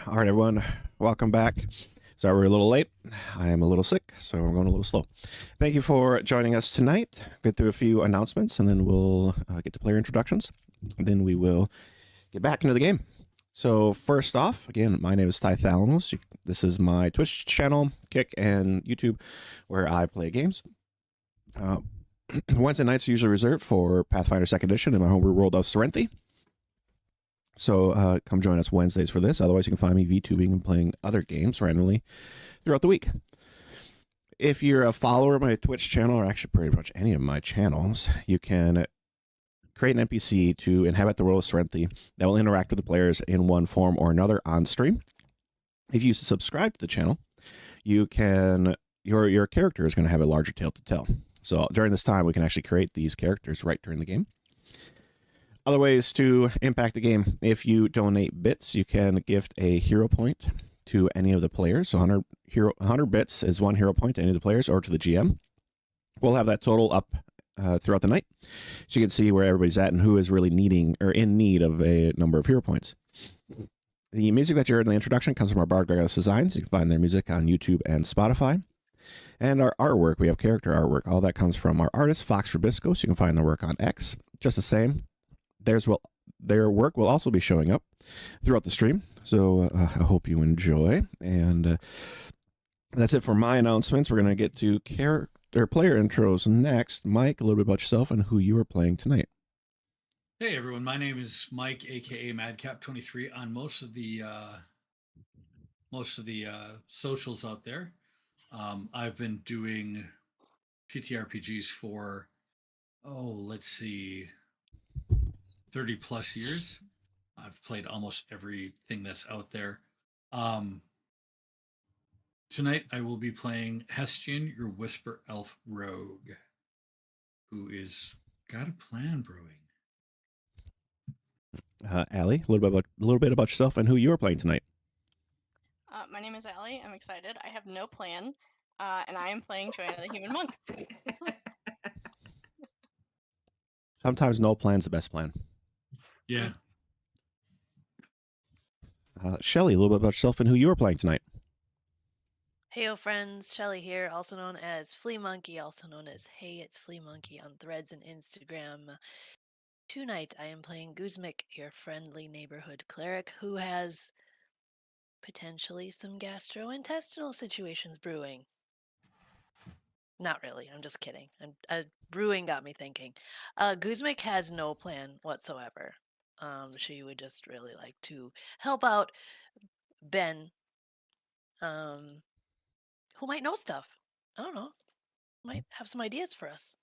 All right, everyone, welcome back. Sorry we're a little late. I am a little sick, so we're going a little slow. Thank you for joining us tonight. Get through a few announcements, and then we'll get to player introductions. Then we will get back into the game. So first off, again, my name is Cyrenthe. This is my Twitch channel, Kick, and YouTube, where I play games. Wednesday nights are usually reserved for Pathfinder 2nd Edition in my homebrew world of Cyrenthe. So come join us Wednesdays for this. Otherwise, you can find me VTubing and playing other games randomly throughout the week. If you're a follower of my Twitch channel, or actually pretty much any of my channels, you can create an NPC to inhabit the world of Cyrenthe that will interact with the players in one form or another on stream. If you subscribe to the channel, you can your character is going to have a larger tale to tell. So during this time, we can actually create these characters right during the game. Other ways to impact the game: if you donate bits, you can gift a hero point to any of the players. So 100 bits is 1 hero point to any of the players or to the GM. We'll have that total up throughout the night, so you can see where everybody's at and who is really needing or in need of a number of hero points. The music that you heard in the introduction comes from our Bard Gargoyles Designs. You can find their music on YouTube and Spotify. And our artwork, we have character artwork. All that comes from our artist, Fox Rubisco. So you can find their work on X. Just the same, their work will also be showing up throughout the stream. So I hope you enjoy. And that's it for my announcements. We're going to get to player intros next. Mike, a little bit about yourself and who you are playing tonight. Hey everyone, my name is Mike, aka Madcap23 on most of the socials out there. I've been doing TTRPGs for 30 plus years. I've played almost everything that's out there. Tonight I will be playing Hestian, your Whisper Elf Rogue, who is got a plan brewing. Allie, a little bit about yourself and who you are playing tonight. My name is Allie. I'm excited. I have no plan, and I am playing Joanna the Human Monk. Sometimes no plan's the best plan. Yeah. Shelly, a little bit about yourself and who you are playing tonight. Heyo friends, Shelly here, also known as Flea Monkey, also known as Hey It's Flea Monkey on Threads and Instagram. Tonight I am playing Guzmik, your friendly neighborhood cleric who has potentially some gastrointestinal situations brewing. Not really, I'm just kidding. Brewing got me thinking. Guzmik has no plan whatsoever. She would just really like to help out Ben, who might know stuff. I don't know. Might have some ideas for us.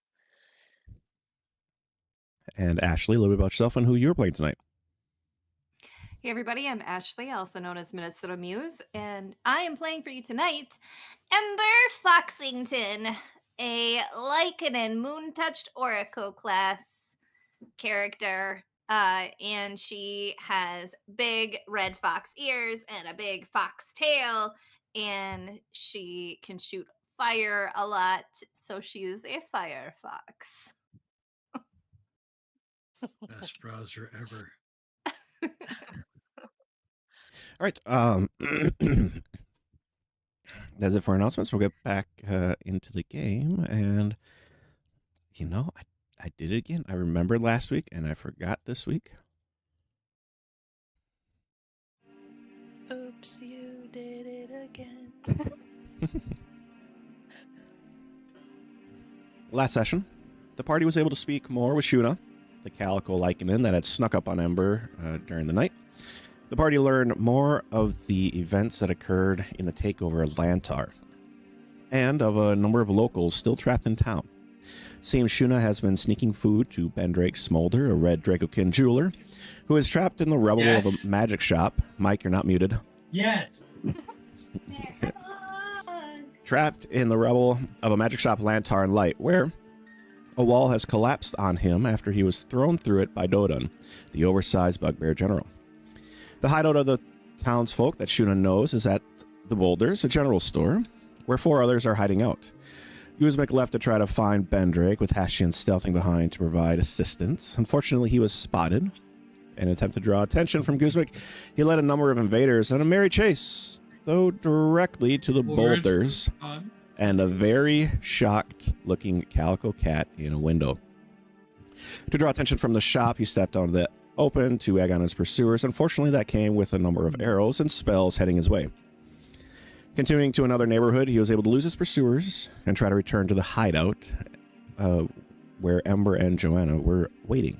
And Ashley, a little bit about yourself and who you're playing tonight. Hey everybody, I'm Ashley, also known as Minnesota Muse, and I am playing for you tonight Ember Foxington, a Lycan and Moon-Touched Oracle class character, and she has big red fox ears and a big fox tail, and she can shoot fire a lot, so she is a fire fox. Best browser ever. All right. That's it for announcements. We'll get back into the game. And, you know, I did it again. I remembered last week, and I forgot this week. Oops, you did it again. Last session, the party was able to speak more with Shuna, the calico lycanon that had snuck up on Ember during the night. The party learned more of the events that occurred in the takeover of Lantar, and of a number of locals still trapped in town. Seems Shuna has been sneaking food to Bendrake Smolder, a red Dracokin jeweler, who is trapped in the rubble of a magic shop. Mike, you're not muted. Yes. Trapped in the rubble of a magic shop, Lantar and Light, where a wall has collapsed on him after he was thrown through it by Dodon, the oversized bugbear general. The hideout of the townsfolk that Shuna knows is at the Boulders, a general store, where 4 others are hiding out. Guzmik left to try to find Bendrake, with Hestian stealthing behind to provide assistance. Unfortunately, he was spotted In an attempt to draw attention from Guzmik, he led a number of invaders on a merry chase, though directly to the boulders and a very shocked-looking calico cat in a window. To draw attention from the shop, he stepped onto the open to egg on his pursuers. Unfortunately, that came with a number of arrows and spells heading his way. Continuing to another neighborhood, he was able to lose his pursuers and try to return to the hideout where Ember and Joanna were waiting.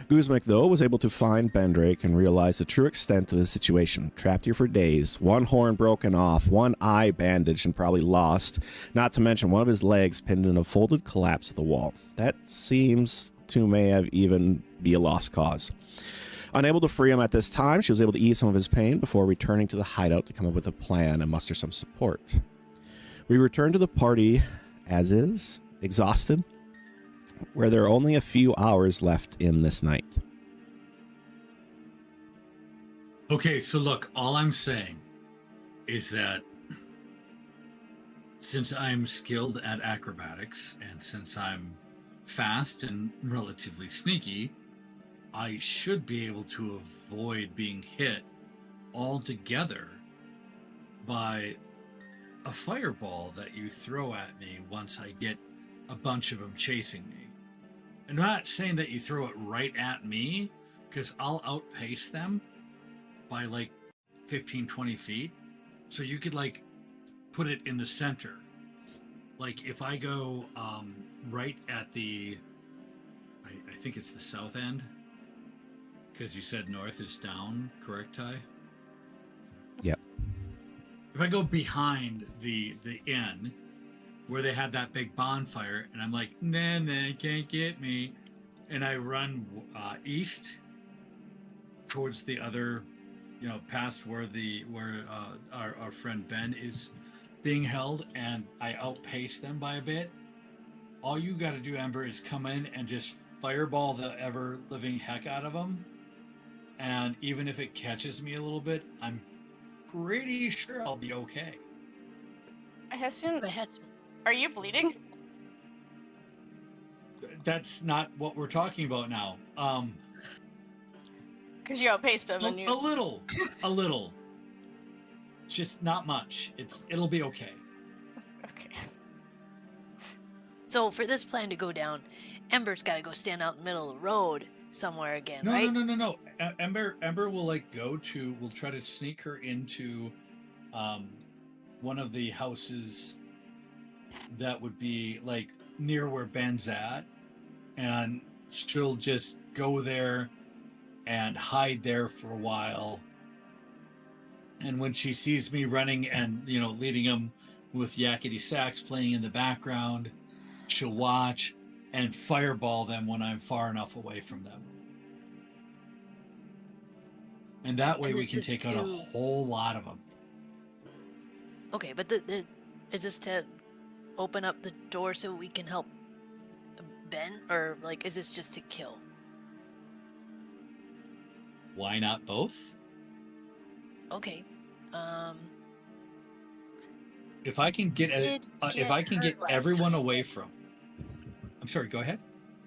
Guzmik, though, was able to find Bendrake and realize the true extent of the situation. Trapped here for days, one horn broken off, one eye bandaged and probably lost, not to mention one of his legs pinned in a folded collapse of the wall. That seems to may have even be a lost cause. Unable to free him at this time, she was able to ease some of his pain before returning to the hideout to come up with a plan and muster some support. We return to the party as is, exhausted, where there are only a few hours left in this night. Okay, so look, all I'm saying is that since I'm skilled at acrobatics and since I'm fast and relatively sneaky, I should be able to avoid being hit altogether by a fireball that you throw at me once I get a bunch of them chasing me. I'm not saying that you throw it right at me, because I'll outpace them by like 15, 20 feet. So you could like put it in the center. Like if I go right at the, I think it's the south end, because you said north is down, correct, Ty? Yep. If I go behind the inn where they had that big bonfire, and I'm like, nah, can't get me, and I run east towards the other, past where our friend Ben is being held, and I outpace them by a bit. All you got to do, Ember, is come in and just fireball the ever living heck out of them. And even if it catches me a little bit, I'm pretty sure I'll be okay. Hessian, are you bleeding? That's not what we're talking about now. Because you outpaced him and you... A little. Just not much. It'll be okay. Okay. So for this plan to go down, Ember's got to go stand out in the middle of the road somewhere again, No, right? No. Ember will we'll try to sneak her into one of the houses that would be like near where Ben's at, and she'll just go there and hide there for a while. And when she sees me running and leading them with yakety sax playing in the background, she'll watch and fireball them when I'm far enough away from them. And that way we can take out a whole lot of them. Okay, but is this to open up the door so we can help Ben, or like is this just to kill? Why not both? Okay. If I can get everyone away from. I'm sorry, go ahead.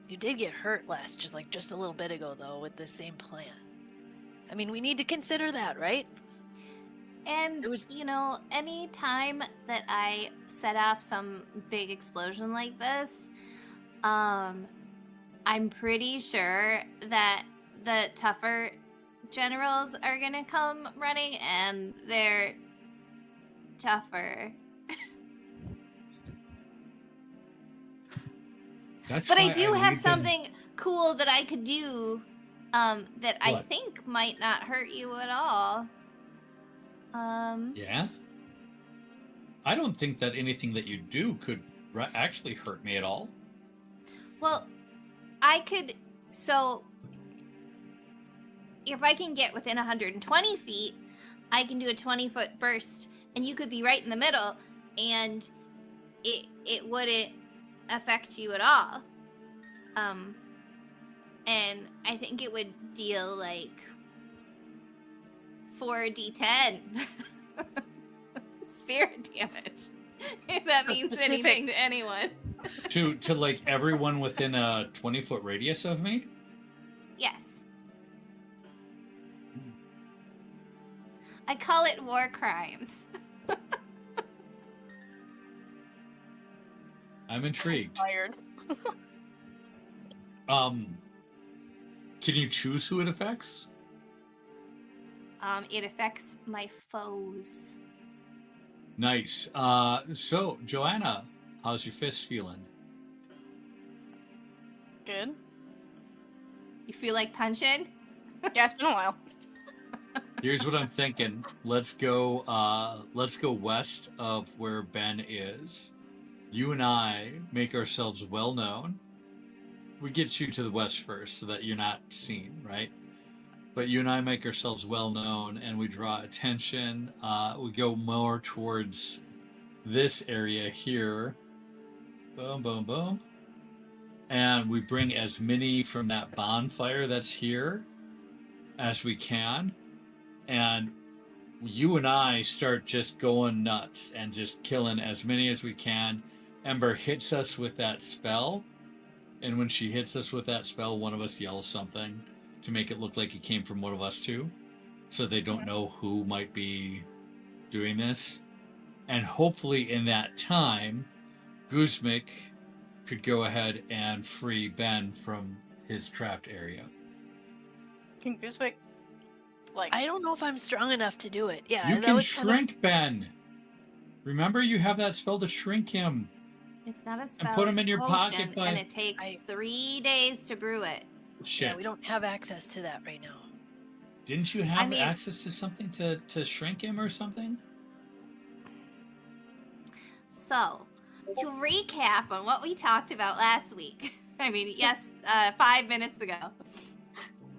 You did get hurt just a little bit ago though with the same plan. I mean, we need to consider that, right? And, any time that I set off some big explosion like this, I'm pretty sure that the tougher generals are going to come running, and they're tougher. But I do have something cool that I could do that I think might not hurt you at all. Yeah? I don't think that anything that you do could actually hurt me at all. Well, I could... So, if I can get within 120 feet, I can do a 20-foot burst, and you could be right in the middle, and it wouldn't affect you at all. And I think it would deal, 4d10 spirit damage, if that means anything to anyone. to everyone within a 20-foot radius of me? Yes. I call it war crimes. I'm intrigued. Fired. Can you choose who it affects? It affects my foes. Nice. So Joanna, how's your fist feeling? Good. You feel like punching? Yeah, it's been a while. Here's what I'm thinking. Let's go west of where Ben is. You and I make ourselves well known. We get you to the west first so that you're not seen, right? But you and I make ourselves well known and we draw attention. We go more towards this area here. Boom, boom, boom. And we bring as many from that bonfire that's here as we can. And you and I start just going nuts and just killing as many as we can. Ember hits us with that spell. And when she hits us with that spell, one of us yells something to make it look like it came from one of us two. So they don't know who might be doing this. And hopefully in that time, Guzmik could go ahead and free Ben from his trapped area. Can Goosebeck, like, I don't know if I'm strong enough to do it. Yeah, You that can was kind of- shrink Ben. Remember, you have that spell to shrink him. It's not a spell. put 'em it's in a your pocket potion, by- and it takes 3 days to brew it. Shit. Yeah, we don't have access to that right now. Didn't you have mean- access to something to shrink him or something? So, to recap on what we talked about last week. I mean, yes, 5 minutes ago.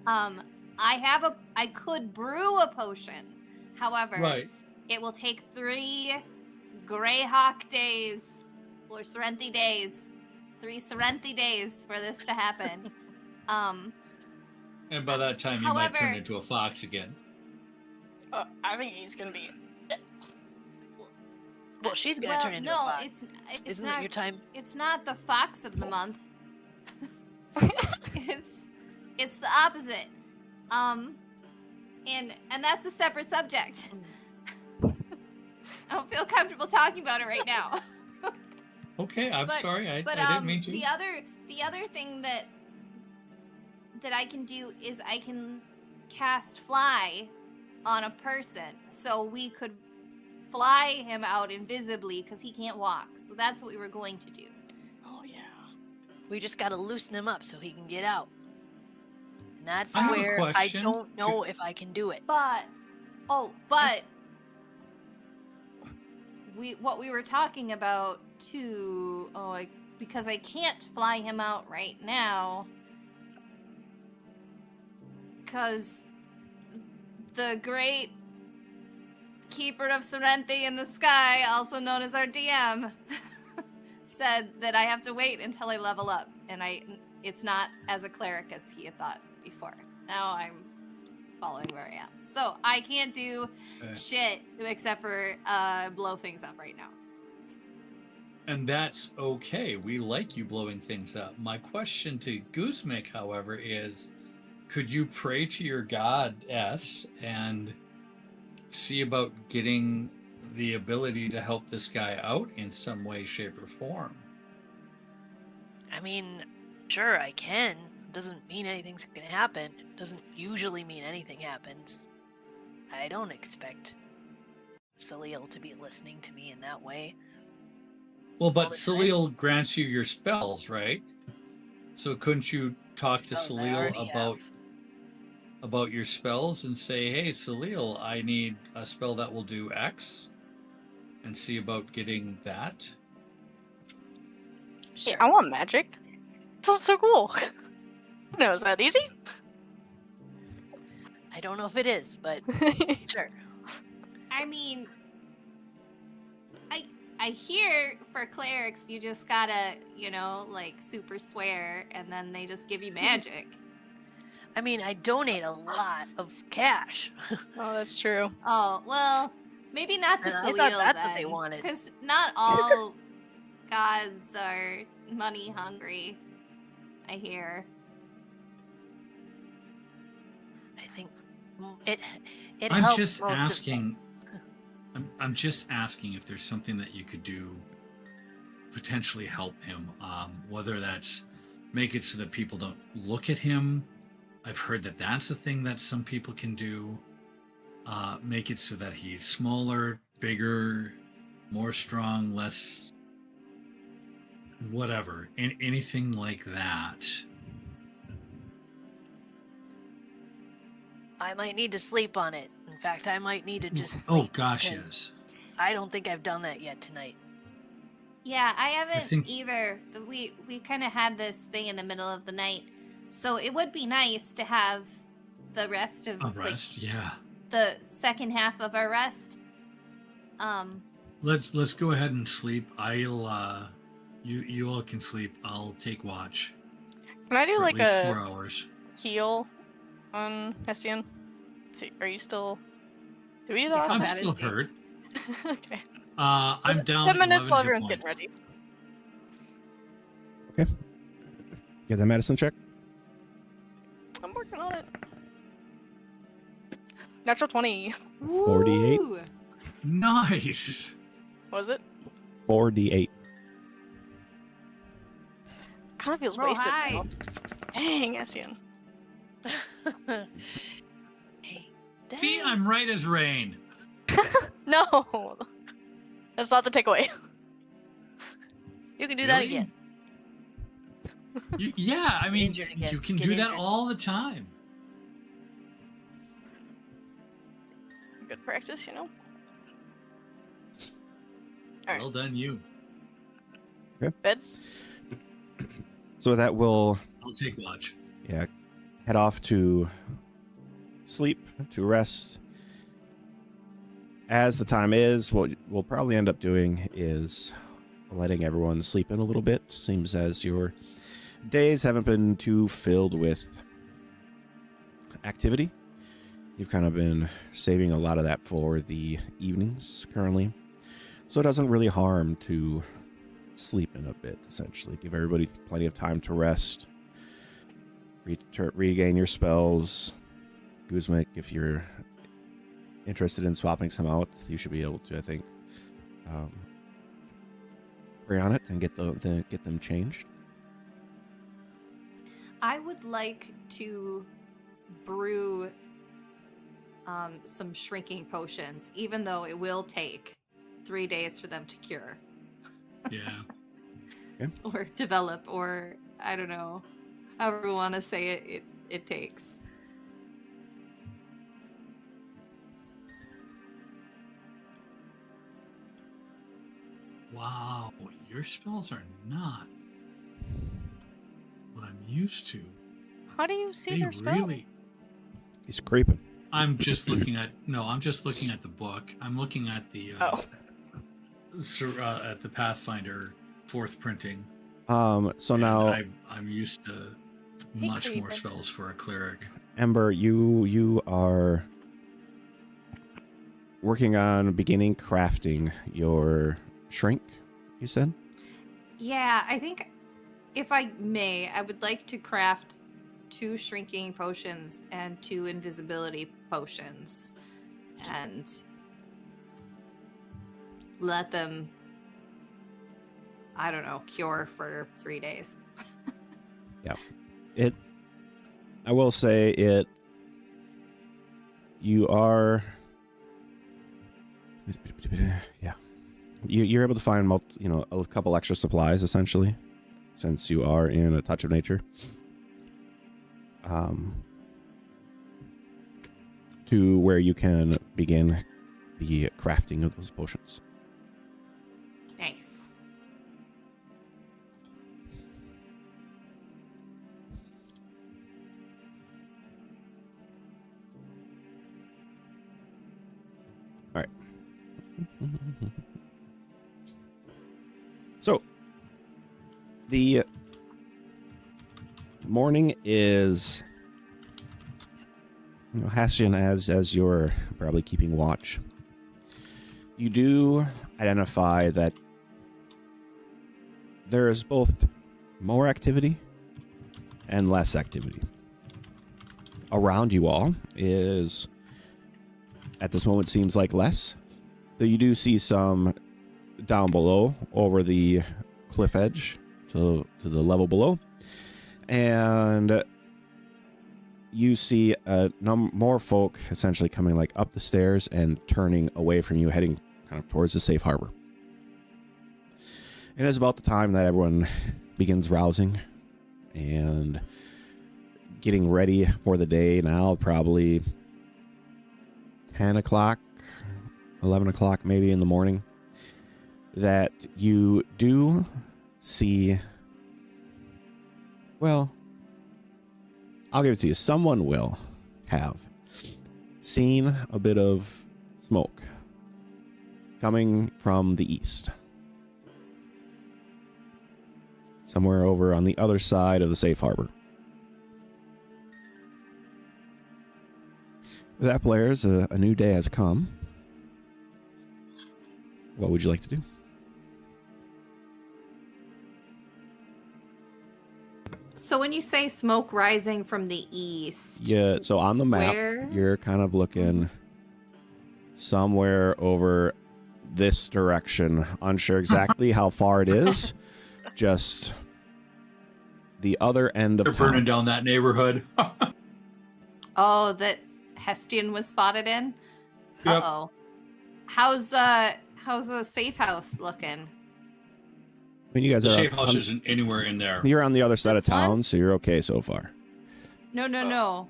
I could brew a potion. However, Right. it will take 3 Greyhawk days or Cyrenthe days. 3 Cyrenthe days for this to happen. And by that time, you might turn However- into a fox again. I think he's gonna be. Well, she's gonna well, turn into no, a fox. it's Isn't not. it your time? It's not the fox of the month. it's the opposite. And that's a separate subject. I don't feel comfortable talking about it right now. Okay, I'm But- sorry. I But didn't mean to. the other thing that I can do is I can cast fly on a person, so we could fly him out invisibly because he can't walk. So that's what we were going to do. Oh yeah. We just gotta loosen him up so he can get out. And that's I have a where I question. don't know if I can do it. But what we were talking about too. Because I can't fly him out right now. Because the great keeper of Cyrenthe in the sky, also known as our DM, said that I have to wait until I level up, and it's not as a cleric as he had thought before. Now I'm following where I am, so I can't do shit except for blow things up right now. And that's okay. We like you blowing things up. My question to Guzmik, however, is could you pray to your goddess and see about getting the ability to help this guy out in some way, shape, or form? I mean, sure, I can. Doesn't mean anything's gonna happen. Doesn't usually mean anything happens. I don't expect Salil to be listening to me in that way. Well, but All the time. Salil grants you your spells, right? So couldn't you talk to Spells I Salil already have. about your spells and say, hey, Salil, I need a spell that will do X, and see about getting that? Hey, I want magic. Sounds so cool. No, is that easy? I don't know if it is, but sure. I mean, I hear for clerics you just gotta, like super swear, and then they just give you magic. I mean, I donate a lot of cash. Oh, that's true. Oh, well, maybe not to And I Salil thought that's what they wanted. because not all gods are money hungry. I hear. I think It I'm helps just most of- asking. I'm just asking if there's something that you could do, potentially help him. Whether that's make it so that people don't look at him. I've heard that that's a thing that some people can do. Make it so that he's smaller, bigger, more strong, less whatever. Anything like that. I might need to sleep on it. In fact, I might need to just Oh sleep. gosh, because yes. I don't think I've done that yet tonight. Yeah, I haven't think- either. We kind of had this thing in the middle of the night, so it would be nice to have the rest of A rest, yeah. the second half of our rest. Let's go ahead and sleep. I'll you all can sleep. I'll take watch Can I do for like at least a 4 hours. heal on Hestian? Let's see, are you still? Did we do that Yeah, last I'm bad time? is still he? hurt. Okay. I'm down 10 minutes 11 while hit everyone's points. getting ready. Get that medicine check. I'm working on it. Natural 20. 48. Woo! Nice. What was it? 4d8. Kind of feels Roll wasted high. now. Dang, Hestian. Hey, See, dang. I'm right as rain. No! That's not the takeaway. You can do that Really? again. Yeah, I mean, Injured again. you can Get do that injured. all the time. Good practice, you know? Alright. Well done, you. Bed? So that will I'll take watch. head off to sleep, to rest. As the time is, what we'll probably end up doing is letting everyone sleep in a little bit. Seems as your days haven't been too filled with activity. You've kind of been saving a lot of that for the evenings currently. So it doesn't really harm to sleep in a bit, essentially. Give everybody plenty of time to rest. Regain your spells. Guzmek, if you're interested in swapping some out, you should be able to, I think, pray on it and get them changed. I would like to brew some shrinking potions, even though it will take 3 days for them to cure Yeah. or develop, or I don't know, however we want to say it takes. Wow, your spells are not what I'm used to. How do you see They their spell? really. He's creeping. I'm just looking at the book. I'm looking at the at the Pathfinder 4th printing. So and now, I'm used to Hey, much more creeper. spells for a cleric. Ember, you are working on beginning crafting your shrink, you said? Yeah, I think if I may, I would like to craft 2 shrinking potions and 2 invisibility potions and let them, I don't know, cure for 3 days. I will say you are, yeah, you're able to find a couple extra supplies, essentially, since you are in a touch of nature. To where you can begin the crafting of those potions. Nice. So, the morning is, Hastian, as you're probably keeping watch, you do identify that there is both more activity and less activity. around you all is, at this moment, seems like less. Though you do see some down below over the cliff edge to the level below. And you see more folk essentially coming like up the stairs and turning away from you, heading kind of towards the safe harbor. It is about the time that everyone begins rousing and getting ready for the day now, probably 10 o'clock, 11 o'clock maybe in the morning, that you do see, well, I'll give it to you. Someone will have seen a bit of smoke coming from the east. Somewhere over on the other side of the safe harbor. With that, players, a new day has come. What would you like to do? So when you say smoke rising from the east, Yeah, so on the map, where? you're kind of looking somewhere over this direction. Unsure exactly how far it is. Just the other end of They're town. burning down that neighborhood. Oh, that Hestian was spotted in? Yep. Uh-oh. How's the safe house looking? I mean, you guys The are safe house isn't anywhere in there. you're on the other side of This one? town, so you're okay so far. No.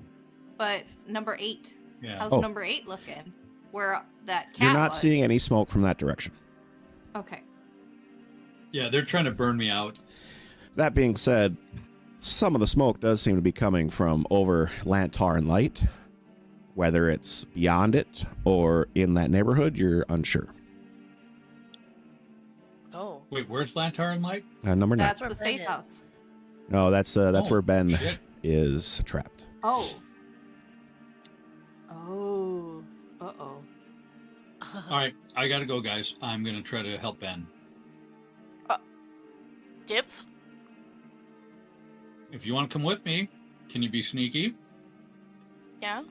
But number 8. Yeah. How's Oh. number 8 looking? Where that cat You're not was? seeing any smoke from that direction. Okay. Yeah, they're trying to burn me out. That being said, some of the smoke does seem to be coming from over Lantar and Light. Whether it's beyond it or in that neighborhood, you're unsure. Oh, Wait, where's Lantar and Light? Number 9. That's where the Ben safe is. house. No, that's Oh, where Ben shit. is trapped. Oh. Oh. Uh-oh. All right, I gotta go, guys. I'm gonna try to help Ben. Gibbs? If you want to come with me, can you be sneaky? Yeah?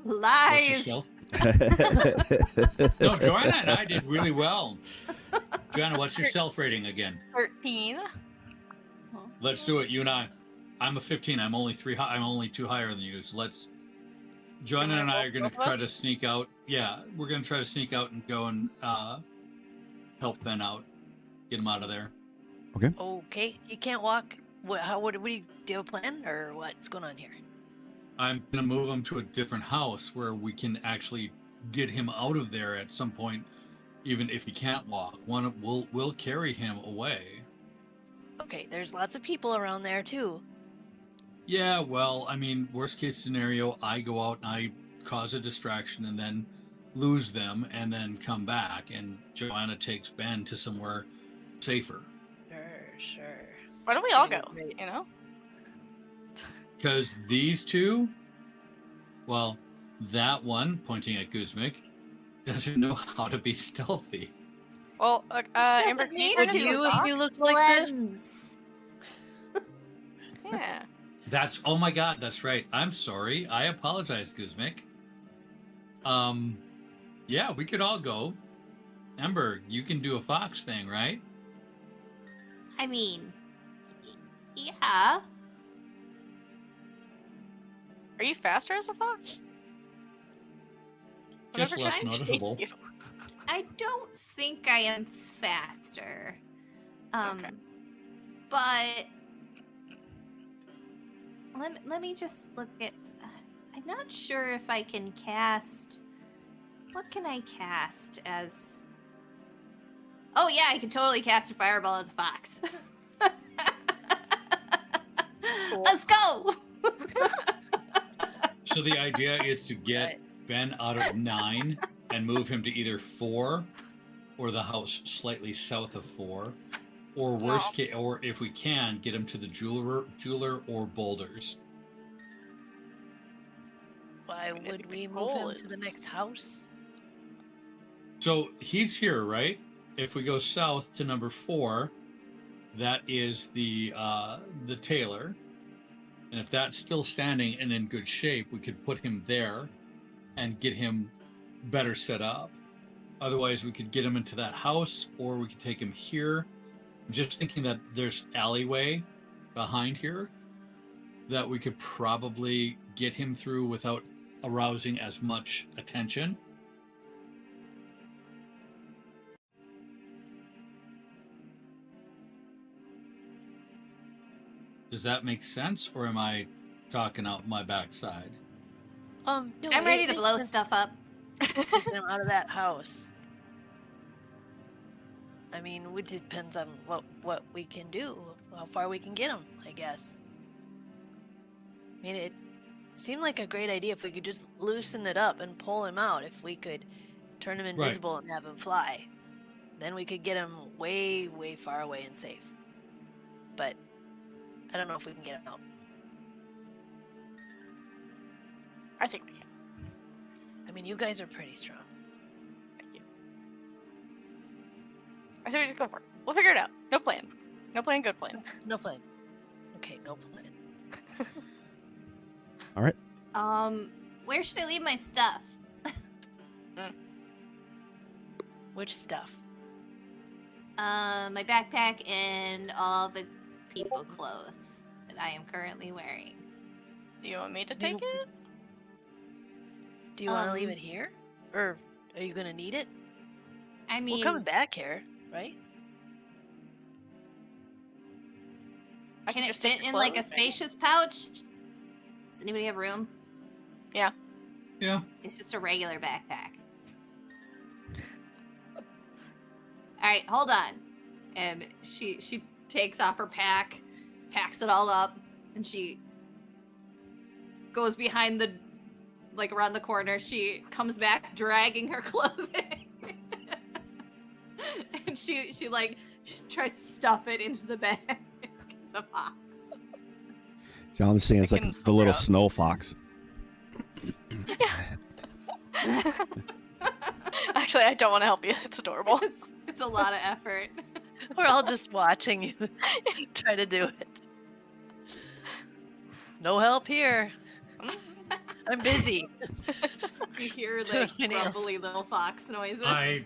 What's your Lies. stealth? No, Joanna and I did really well. Joanna, what's your stealth rating again? 13. Let's do it. You and I. I'm a 15. I'm only 2 higher than you. So let's. Joanna wanna and I roll are going to both of try us? to sneak out. Yeah, we're going to try to sneak out and go and help Ben out, get him out of there. okay. You can't walk. What do you have a plan or what's going on here? I'm going to move him to a different house where we can actually get him out of there at some point, even if he can't walk. We'll carry him away. Okay, there's lots of people around there too. Yeah, well, I mean, worst case scenario, I go out and I cause a distraction and then lose them and then come back, and Joanna takes Ben to somewhere safer. Sure. Why don't we all Pretty go? great. You know? Because these two, well, that one, pointing at Guzmik, doesn't know how to be stealthy. Well, She Amber, doesn't can you need turn Would to. into a you sock? if you looked like this? Blends. Yeah. Oh my God, that's right. I'm sorry. I apologize, Guzmik. Yeah, we could all go. Ember, you can do a fox thing, right? I mean, yeah. Are you faster as a fox? Just Whenever less trying to chase noticeable. you. I don't think I am faster. Okay. But let me just look at. I'm not sure if I can cast. What can I cast as? Oh yeah, I can totally cast a fireball as a fox. Cool. Let's go. So the idea is to get Right. Ben out of 9 and move him to either 4 or the house slightly south of 4, or worst case, or if we can, get him to the jeweler or Boulders. Why think would the we move goal him to the is- next house? So he's here, right? If we go south to number 4, that is the tailor. And if that's still standing and in good shape, we could put him there and get him better set up. Otherwise, we could get him into that house, or we could take him here. I'm just thinking that there's alleyway behind here that we could probably get him through without arousing as much attention. Does that make sense, or am I talking out my backside? No, I'm ready it to makes blow sense stuff up. to get him out of that house. I mean, it depends on what we can do, how far we can get him, I guess. I mean, it seemed like a great idea if we could just loosen it up and pull him out. If we could turn him invisible and have him fly, then we could get him way, way far away and safe. But I don't know if we can get him out. I think we can. I mean, you guys are pretty strong. Thank you. I think we just go for it. We'll figure it out. No plan. No plan, good plan. No plan. Okay, no plan. All right. Where should I leave my stuff? Which stuff? My backpack and all the people clothes that I am currently wearing. Do you want me to take it? Do you want to leave it here? Or are you going to need it? I mean, We're coming back here, right? I can can it just take fit the in like a clothes, maybe? spacious pouch? Does anybody have room? Yeah. It's just a regular backpack. All right, hold on. And she takes off her pack, packs it all up, and she goes behind the, like around the corner. She comes back dragging her clothing. And she like tries to stuff it into the bag as a box. John understands I like can the little help you out. snow fox. Actually, I don't want to help you. It's adorable. It's a lot of effort. We're all just watching you try to do it. No help here. I'm busy. You hear Doing the my nails. grumbly little fox noises. I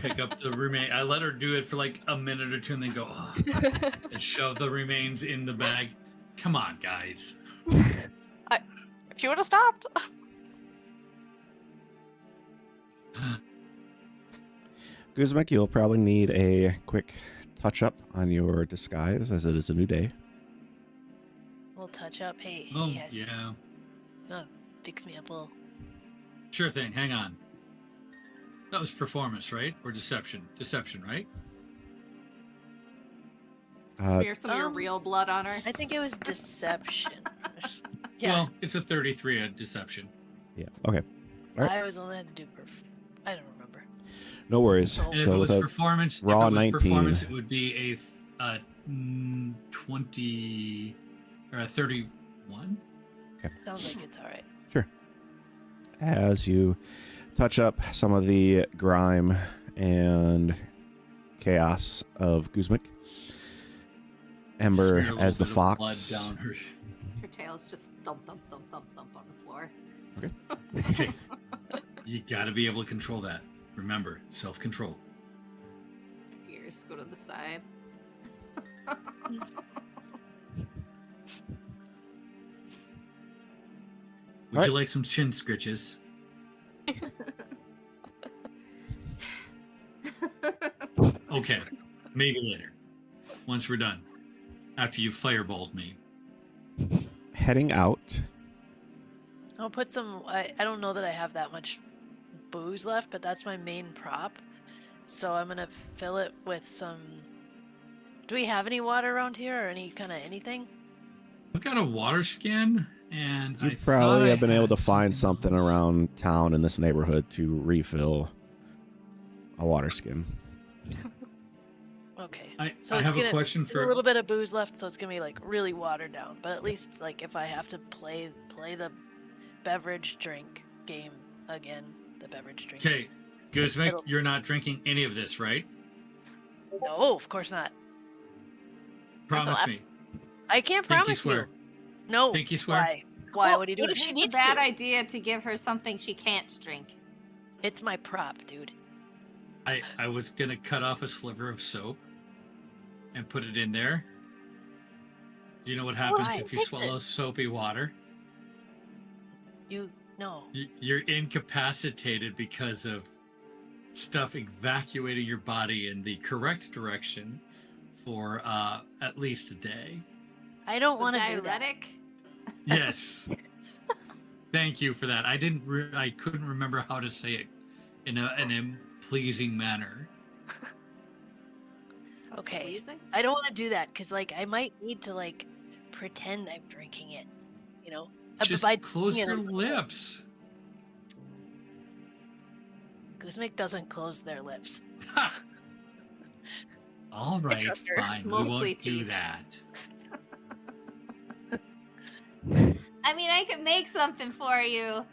pick up the remain. I let her do it for like a minute or two, and then go and shove the remains in the bag. Come on, guys. If you would have stopped. Guzmek, you'll probably need a quick touch-up on your disguise, as it is a new day. We'll touch up. Hey, Oh, hey, guys, yeah. fix me up a little. Sure thing. Hang on. That was performance, right? Or deception? Deception, right? Smear some of your Um, real blood on her. I think it was deception. Yeah, Well, it's a 33 at deception. Yeah. Okay. all right. I was only had to do I don't remember. No worries. And And if So it was without performance, raw if it was 19. performance, it would be a 20 or a 31. Sounds like it's all right. as you touch up some of the grime and chaos of Guzmek, Ember Smear a little as the bit of blood fox. down her. Her tail's just thump, thump, thump, thump, thump on the floor. Okay. You got to be able to control that. Remember, self-control. Ears go to the side. Would Alright. you like some chin scritches? Okay, maybe later. Once we're done. After you fireballed me. Heading out. I'll put some. I don't know that I have that much booze left, but that's my main prop. So I'm gonna fill it with some. Do we have any water around here or any kind of anything? I've got a water skin, and You I probably thought I have been able to had find something else. around town in this neighborhood to refill a water skin. Okay. I So have it's a question There's a for. little bit of booze left, so it's gonna be like really watered down. But at least like if I have to play the beverage drink game again, the beverage drink. Okay, Guzmek, It'll- you're not drinking any of this, right? No, of course not. Promise I- me. I can't Pinky promise swear. you. No. Pinky swear? Why? Why? Well, What are you what doing? if she It's a needs bad to? idea to give her something she can't drink. It's my prop, dude. I was gonna cut off a sliver of soap and put it in there. Do you know what happens if she if you takes swallow soapy water? No. You're incapacitated because of stuff evacuating your body in the correct direction for at least a day. I don't So want to do that. diuretic? Yes. Thank you for that. I couldn't remember how to say it in a pleasing manner. That's Okay. pleasing. I don't want to do that because, like, I might need to, like, pretend I'm drinking it. You know? Just By close drinking it, your lips. Guzmic doesn't close their lips. Ha! All right, trust her. fine. It's We mostly won't do teeth. that. I mean, I could make something for you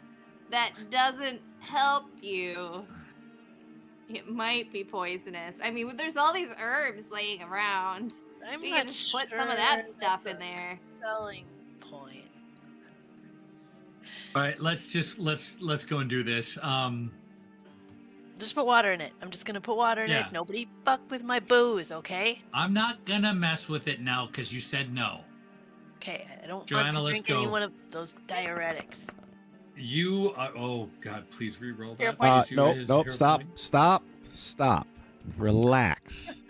that doesn't help you. It might be poisonous. I mean, there's all these herbs laying around. I'm We not could just put some of sure that stuff that's in a there. Selling point. All right, let's go and do this. Just put water in it. I'm just gonna put water in Yeah. it. Nobody fuck with my booze, okay? I'm not gonna mess with it now because you said no. Okay, I don't Joanna, want to let's drink any go. one of those diuretics. You are. Oh God, please re-roll Hero that. point. Is you- Nope, is nope. hero Stop, point? stop. Relax.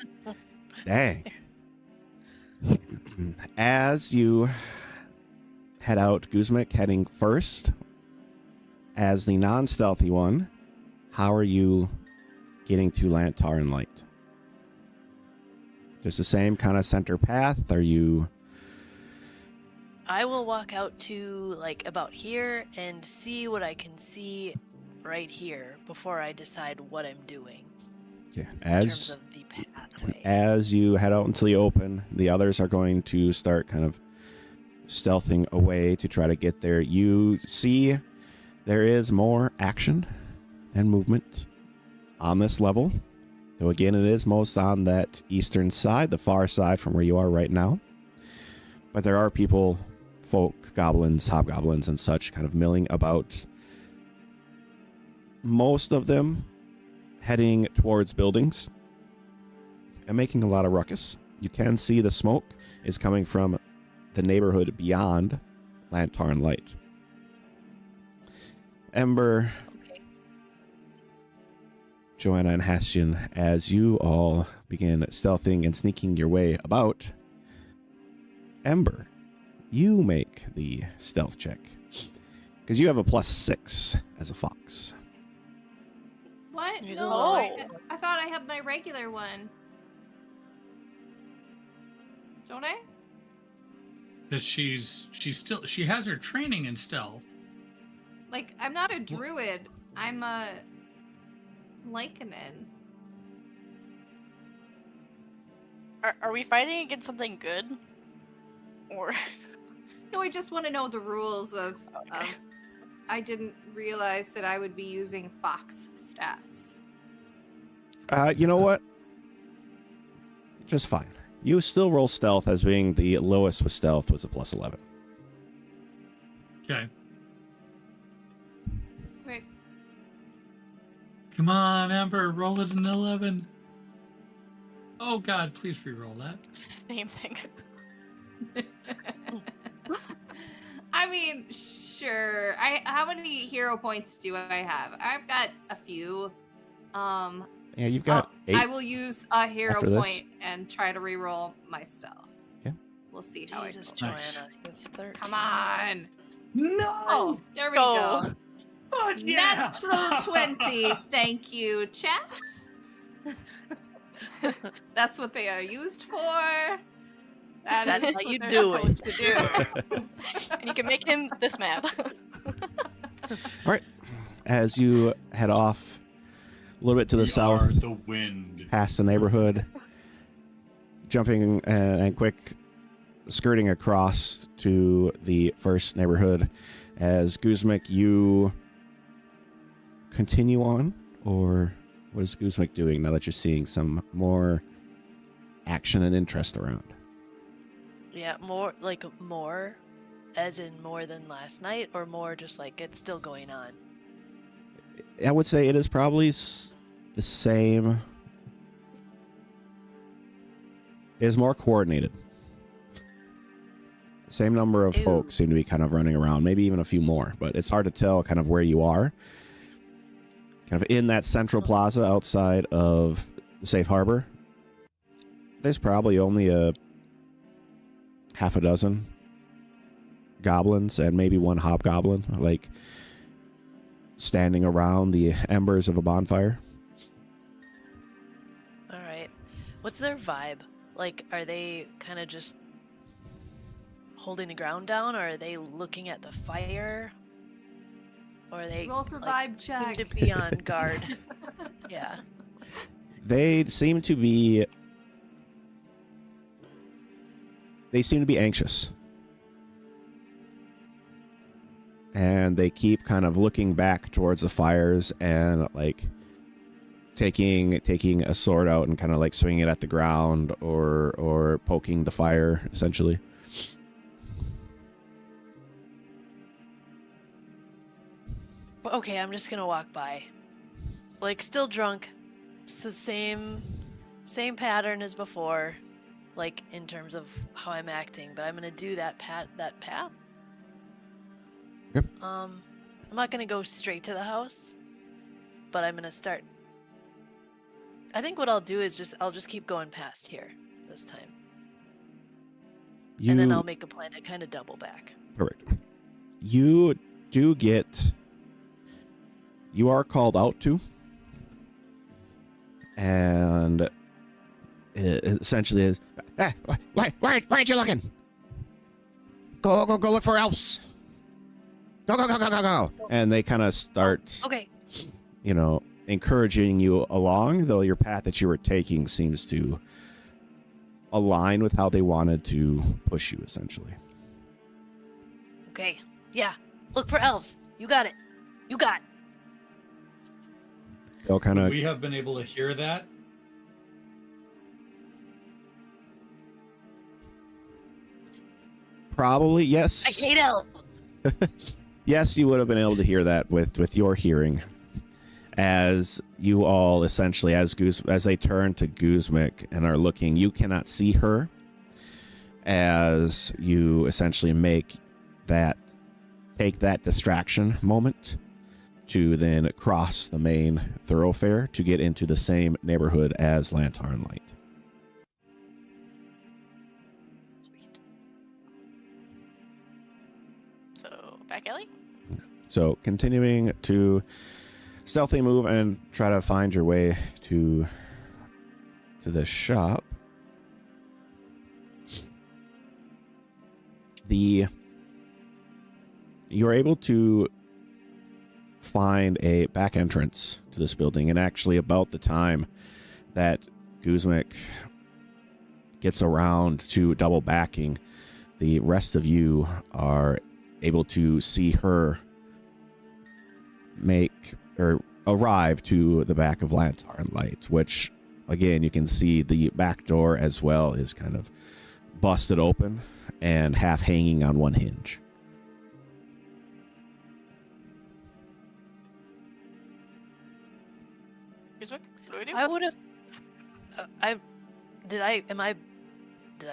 Dang. As you head out, Guzmic heading first. As the non-stealthy one, how are you getting to Lantaran Light? Just the same kind of center path? Are you... I will walk out to, like, about here and see what I can see right here before I decide what I'm doing Okay. in terms of the pathway. As you head out into the open, the others are going to start kind of stealthing away to try to get there. You see there is more action and movement on this level. Though again, it is most on that eastern side, the far side from where you are right now. But there are people, folk, goblins, hobgoblins, and such kind of milling about. Most of them heading towards buildings and making a lot of ruckus. You can see the smoke is coming from the neighborhood beyond Lantaran Light. Ember, Okay. Joanna, and Hastian, as you all begin stealthing and sneaking your way about, Ember, you make the stealth check. Because you have a +6 as a fox. What? You No, go. I thought I had my regular one. Don't I? That she has her training in stealth. Like, I'm not a druid. I'm a Lycanon. Are we fighting against something good? Or No, I just want to know the rules of. Okay. I didn't realize that I would be using fox stats. You know what? Just fine. You still roll stealth as being the lowest with stealth was a +11. Okay. Wait. Come on, Ember, roll it an 11. Oh God, please re-roll that. same thing. I mean, sure. How many hero points do I have? I've got a few. Yeah, you've got 8. I will use a hero after this. point and try to reroll my stealth. Okay. We'll see how Jesus, it goes. Nice. Joanna. You have 13. Come on. No. Oh, there we Go. go. Oh, yeah. Natural 20. Thank you, chat. That's what they are used for. That's is how what you they're do it. supposed to do. And you can make him this mad. All right. As you head off a little bit to the We south, are the wind. past the neighborhood, jumping and quick skirting across to the first neighborhood. As Guzmic, you continue on, or what is Guzmic doing now that you're seeing some more action and interest around? Yeah, more. as in more than last night, or more just like it's still going on? I would say it is probably the same. It is more coordinated. Same number of Ew. folks seem to be kind of running around, maybe even a few more, but it's hard to tell kind of where you are. Kind of in that central plaza outside of the safe harbor, there's probably only a half a dozen goblins and maybe one hobgoblin, like standing around the embers of a bonfire. All right. What's their vibe? Like, are they kind of just holding the ground down, or are they looking at the fire? Or are they Roll for like, vibe check. seem to be on guard? Yeah. They seem to be anxious. And they keep kind of looking back towards the fires and like taking a sword out and kind of like swinging it at the ground or poking the fire, essentially. Okay, I'm just gonna walk by. Like, still drunk. It's the same pattern as before, like in terms of how I'm acting, but I'm gonna do that path. Yep. I'm not gonna go straight to the house, but I'm gonna start. I think what I'll do is I'll just keep going past here this time. And then I'll make a plan to kind of double back. Perfect. You are called out to, and it essentially is, why aren't you looking? Go look for elves. Go. And they kind of start, Okay. encouraging you along, though your path that you were taking seems to align with how they wanted to push you, essentially. Okay. Yeah. Look for elves. You got it. You got it. They'll kind of. We have been able to hear that. Probably, yes. I hate elves. Yes, you would have been able to hear that with your hearing, as you all essentially, as they turn to Guzmik and are looking, you cannot see her, as you essentially take that distraction moment to then cross the main thoroughfare to get into the same neighborhood as Lantern Light. Sweet. So, back alley? So continuing to stealthy move and try to find your way to the shop. You're able to find a back entrance to this building, and actually about the time that Guzmik gets around to double backing, the rest of you are able to see her arrive to the back of Lantern Light, which again you can see the back door as well is kind of busted open and half hanging on one hinge. What do we do? I would have. Did I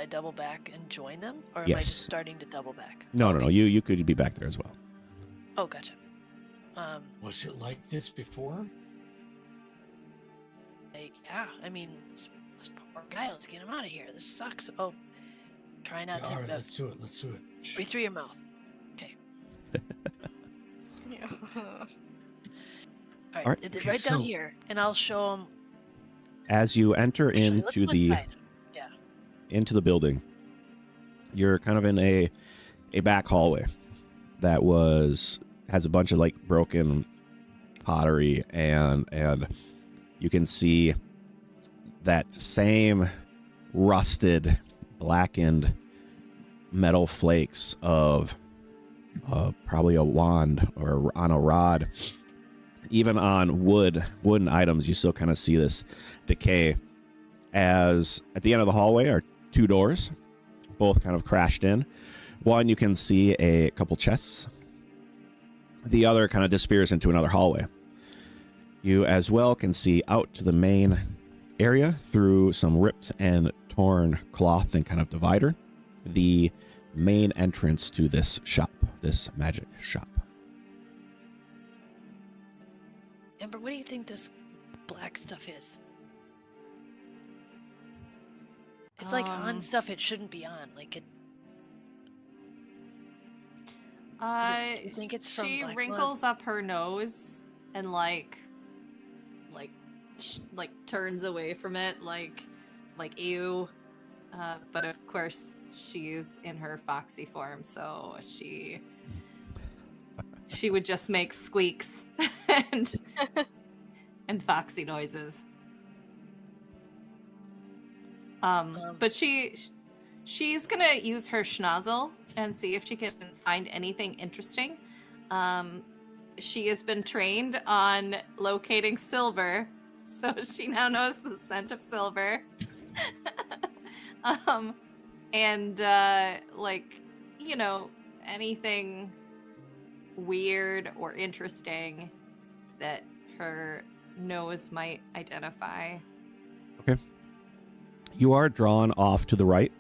double back and join them, or am I Yes. just starting to double back? No. Okay. You could be back there as well. Oh, gotcha. Was it like this before? Yeah. I mean, this poor guy. Let's get him out of here. This sucks. Oh, try not to. All right, let's do it. Let's do it. Breathe through your mouth. Okay. Yeah. All right. Alright. It's Okay, right down so- here, and I'll show him. As you enter Actually, let's into go the inside. Yeah. into the building, you're kind of in a back hallway that has a bunch of like broken pottery, and you can see that same rusted, blackened metal flakes of probably a wand or on a rod. Even on wooden items, you still kind of see this decay. As at the end of the hallway are two doors, both kind of crashed in. One, you can see a couple chests. The other kind of disappears into another hallway. You as well can see out to the main area through some ripped and torn cloth and kind of divider, the main entrance to this shop, this magic shop. Amber, what do you think this black stuff is? It's like on stuff it shouldn't be on. Like it. Do you think it's from she Black wrinkles up her nose and like turns away from it, like ew. But of course, she's in her foxy form, so she would just make squeaks and foxy noises. But she's gonna use her schnozzle and see if she can find anything interesting. She has been trained on locating silver, so she now knows the scent of silver. And anything weird or interesting that her nose might identify. Okay. You are drawn off to the right,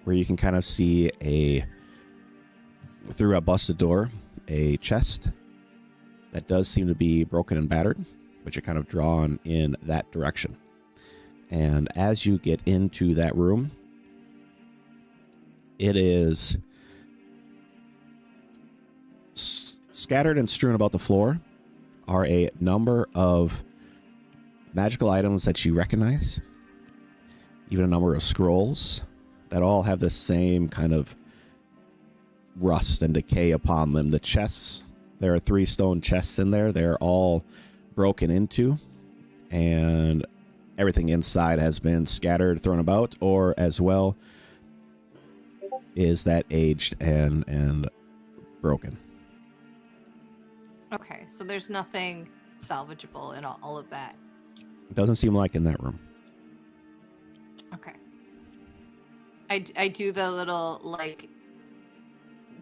where you can kind of see through a busted door, a chest that does seem to be broken and battered, but you're kind of drawn in that direction. And as you get into that room, it is scattered and strewn about the floor are a number of magical items that you recognize, even a number of scrolls that all have the same kind of rust and decay upon them. The chests, there are 3 stone chests in there. They're all broken into, and everything inside has been scattered, thrown about, or as well is that aged and broken. Okay, so there's nothing salvageable in all of that. It doesn't seem like in that room. Okay. I do the little,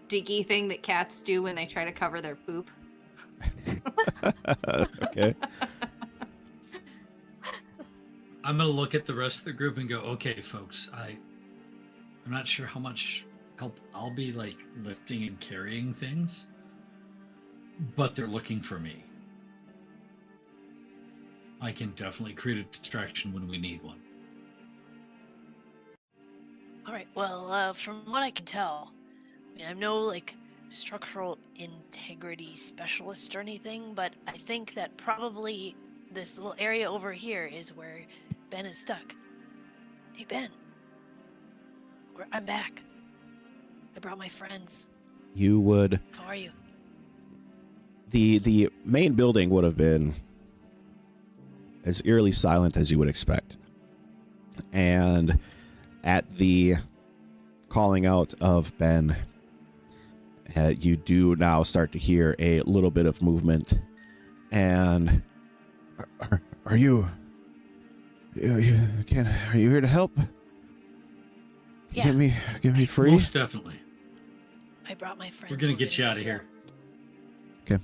diggy thing that cats do when they try to cover their poop. Okay. I'm going to look at the rest of the group and go, okay, folks, I'm not sure how much help I'll be, lifting and carrying things, but they're looking for me. I can definitely create a distraction when we need one. All right. Well, from what I can tell, I'm no structural integrity specialist or anything, but I think that probably this little area over here is where Ben is stuck. Hey, Ben. I'm back. I brought my friends. You would... How are you? The main building would have been as eerily silent as you would expect. And at the calling out of Ben, you do now start to hear a little bit of movement. And are you here to help? Yeah. Get me free? Most definitely. I brought my friends. We're going to get you out of here. Okay.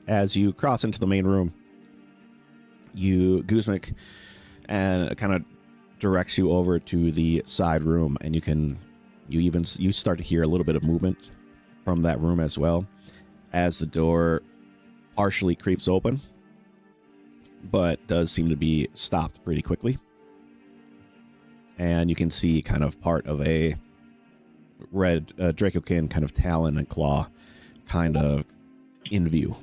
As you cross into the main room, Guzmik and kind of directs you over to the side room, and you start to hear a little bit of movement from that room as well, as the door partially creeps open, but does seem to be stopped pretty quickly. And you can see kind of part of a red Dracokin kind of talon and claw kind of in view.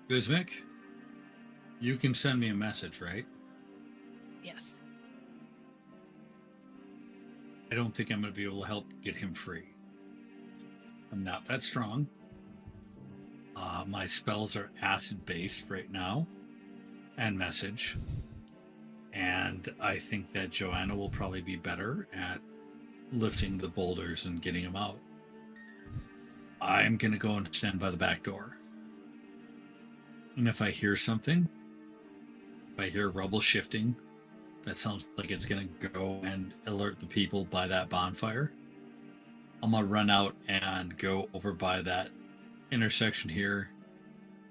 Guzmik, you can send me a message, right? Yes. I don't think I'm going to be able to help get him free. I'm not that strong. My spells are acid-based right now, and message. And I think that Joanna will probably be better at lifting the boulders and getting them out. I'm going to go and stand by the back door. And if I hear something, if I hear rubble shifting, that sounds like it's going to go and alert the people by that bonfire. I'm going to run out and go over by that intersection here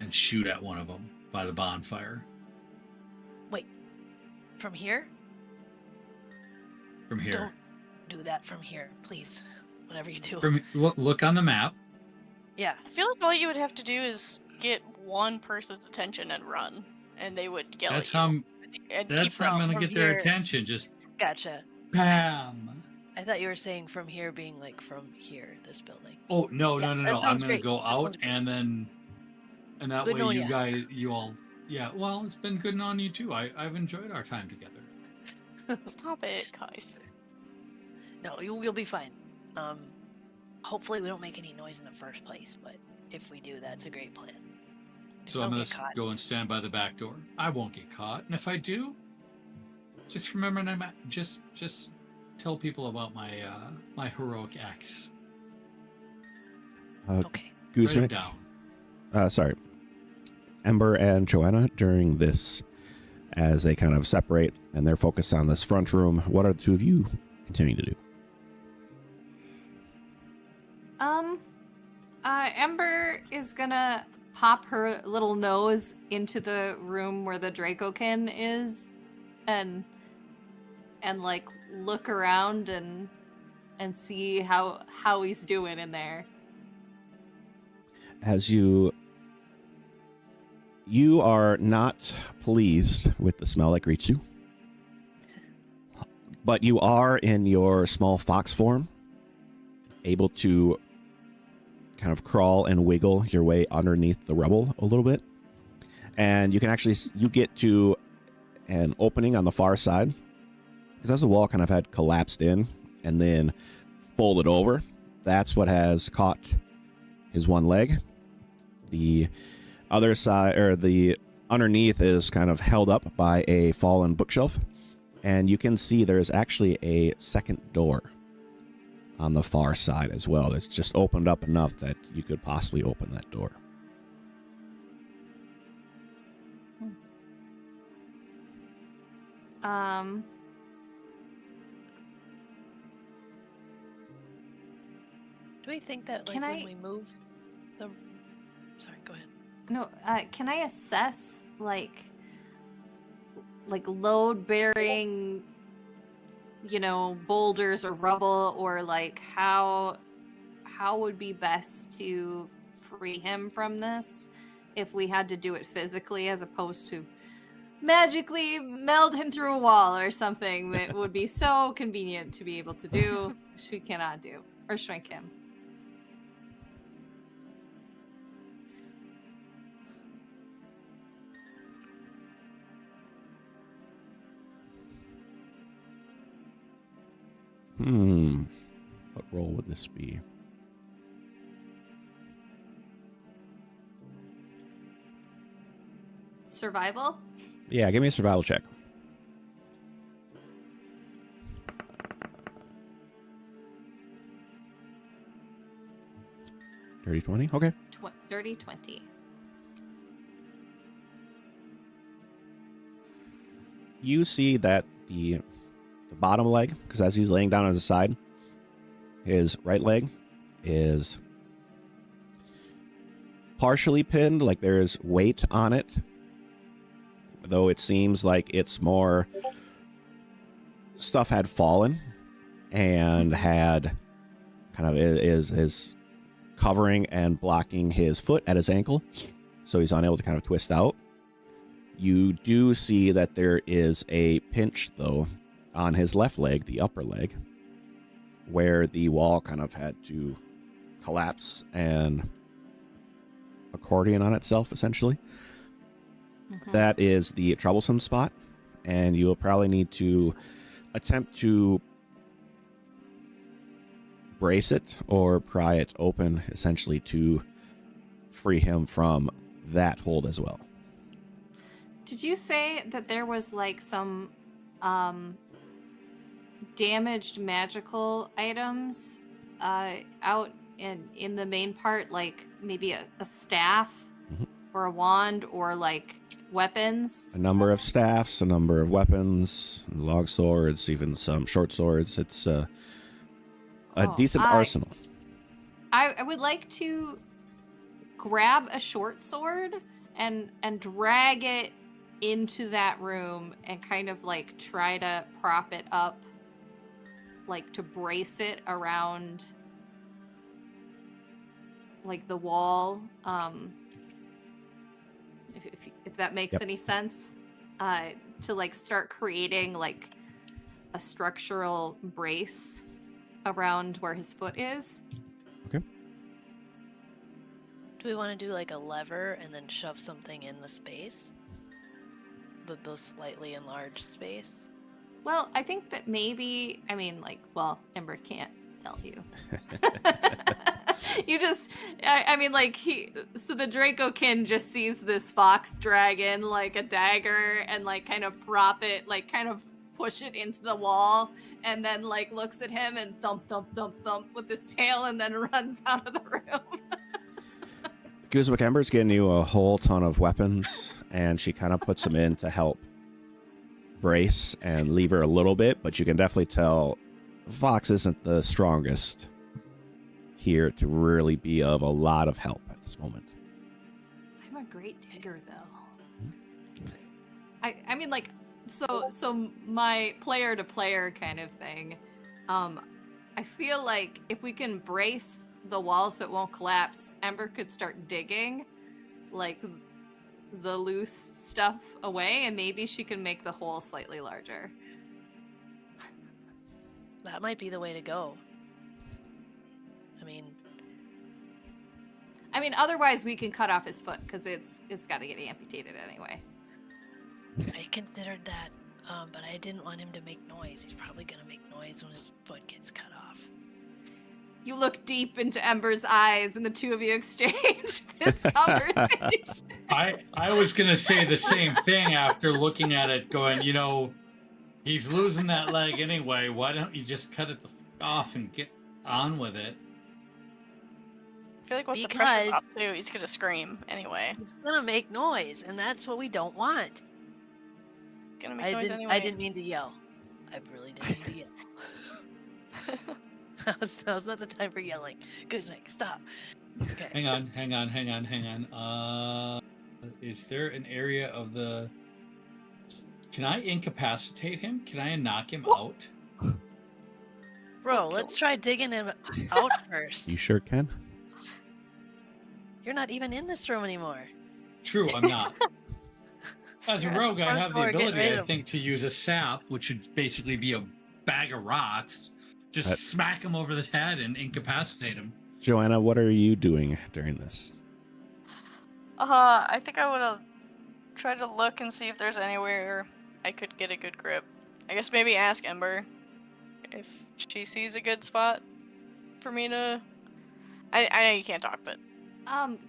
and shoot at one of them by the bonfire. Wait, from here? From here. Don't do that from here, please. Whatever you do. Look on the map. Yeah. I feel like all you would have to do is get one person's attention and run, and they would yell That's at how you. that's how I'm going to get their attention. Just Gotcha. bam. I thought you were saying from here being like from here, this building. Oh, no. Yeah, that I'm sounds going to great. go That out sounds great. and that Good way knowing you ya. guys, you all, yeah, well, it's been good knowing you too. I've enjoyed our time together. Stop it, guys. No, you'll be fine. Hopefully we don't make any noise in the first place, but if we do, that's a great plan. Just So I'm don't going get to caught. go and stand by the back door. I won't get caught. And if I do, just remember, just tell people about my my heroic acts. Okay. Write it Guzman, down. sorry, Ember and Joanna, during this, as they kind of separate and they're focused on this front room, what are the two of you continuing to do? Ember is gonna pop her little nose into the room where the Dracokin is, and like look around and see how he's doing in there. As you are not pleased with the smell that greets you, but you are in your small fox form, able to kind of crawl and wiggle your way underneath the rubble a little bit. And you can actually, you get to an opening on the far side, because as the wall kind of had collapsed in and then folded over, that's what has caught his one leg. The other side, or the underneath, is kind of held up by a fallen bookshelf. And you can see there's actually a second door on the far side as well. It's just opened up enough that you could possibly open that door. Do we think that like Can when I- we move the Sorry, go ahead. No, can I assess like load bearing, boulders or rubble, or like how would be best to free him from this if we had to do it physically as opposed to magically meld him through a wall or something that would be so convenient to be able to do, which we cannot do, or shrink him. What role would this be? Survival? Yeah, give me a survival check. Dirty 20? Okay. Dirty 20. You see that the bottom leg, because as he's laying down on his side, his right leg is partially pinned, like there's weight on it, though it seems like it's more stuff had fallen and had kind of is covering and blocking his foot at his ankle, so he's unable to kind of twist out. You do see that there is a pinch, though, on his left leg, the upper leg, where the wall kind of had to collapse and accordion on itself, essentially. Mhm. That is the troublesome spot, and you will probably need to attempt to brace it or pry it open, essentially, to free him from that hold as well. Did you say that there was like some damaged magical items out in the main part, like maybe a staff Mhm. or a wand or like weapons? A number of staffs, a number of weapons, long swords, even some short swords. It's a decent arsenal. I would like to grab a short sword and drag it into that room and kind of like try to prop it up, like to brace it around like the wall, if that makes any sense, to like start creating like a structural brace around where his foot is. Okay. Do we want to do like a lever and then shove something in the space? The slightly enlarged space? Well, I think that maybe, I mean, like, well, Ember can't tell you. You just, I mean, like, so the Dracokin just sees this fox dragon, like a dagger, and like kind of prop it, like kind of push it into the wall, and then like looks at him and thump, thump, thump, thump with his tail, and then runs out of the room. Guzmak Ember's getting you a whole ton of weapons, and she kind of puts them in to help brace and lever a little bit, but you can definitely tell Fox isn't the strongest here to really be of a lot of help at this moment. I'm a great digger, though. I mean, like, so my player-to-player kind of thing, I feel like if we can brace the wall so it won't collapse, Ember could start digging, like, the loose stuff away, and maybe she can make the hole slightly larger. That might be the way to go. I mean, otherwise we can cut off his foot, because it's got to get amputated anyway. I considered that, but I didn't want him to make noise. He's probably going to make noise when his foot gets cut off. You look deep into Ember's eyes, and the two of you exchange this conversation. I was going to say the same thing after looking at it, going, you know, he's losing that leg anyway. Why don't you just cut it off and get on with it? I feel like once the pressure's up too, he's gonna scream anyway. He's gonna make noise, and that's what we don't want. Gonna make noise anyway. I didn't mean to yell. I really didn't mean to yell. Now's not the time for yelling. Guzmak, stop. Okay. Hang on. Is there an area of the... Can I incapacitate him? Can I knock him out? Bro, let's try digging him out first. You sure can? You're not even in this room anymore. True, I'm not. As a rogue, I have the ability, I think, to use a sap, which would basically be a bag of rocks. Just smack him over the head and incapacitate him. Joanna, what are you doing during this? I think I would have tried to look and see if there's anywhere I could get a good grip. I guess maybe ask Ember if she sees a good spot for me to... I know you can't talk, but...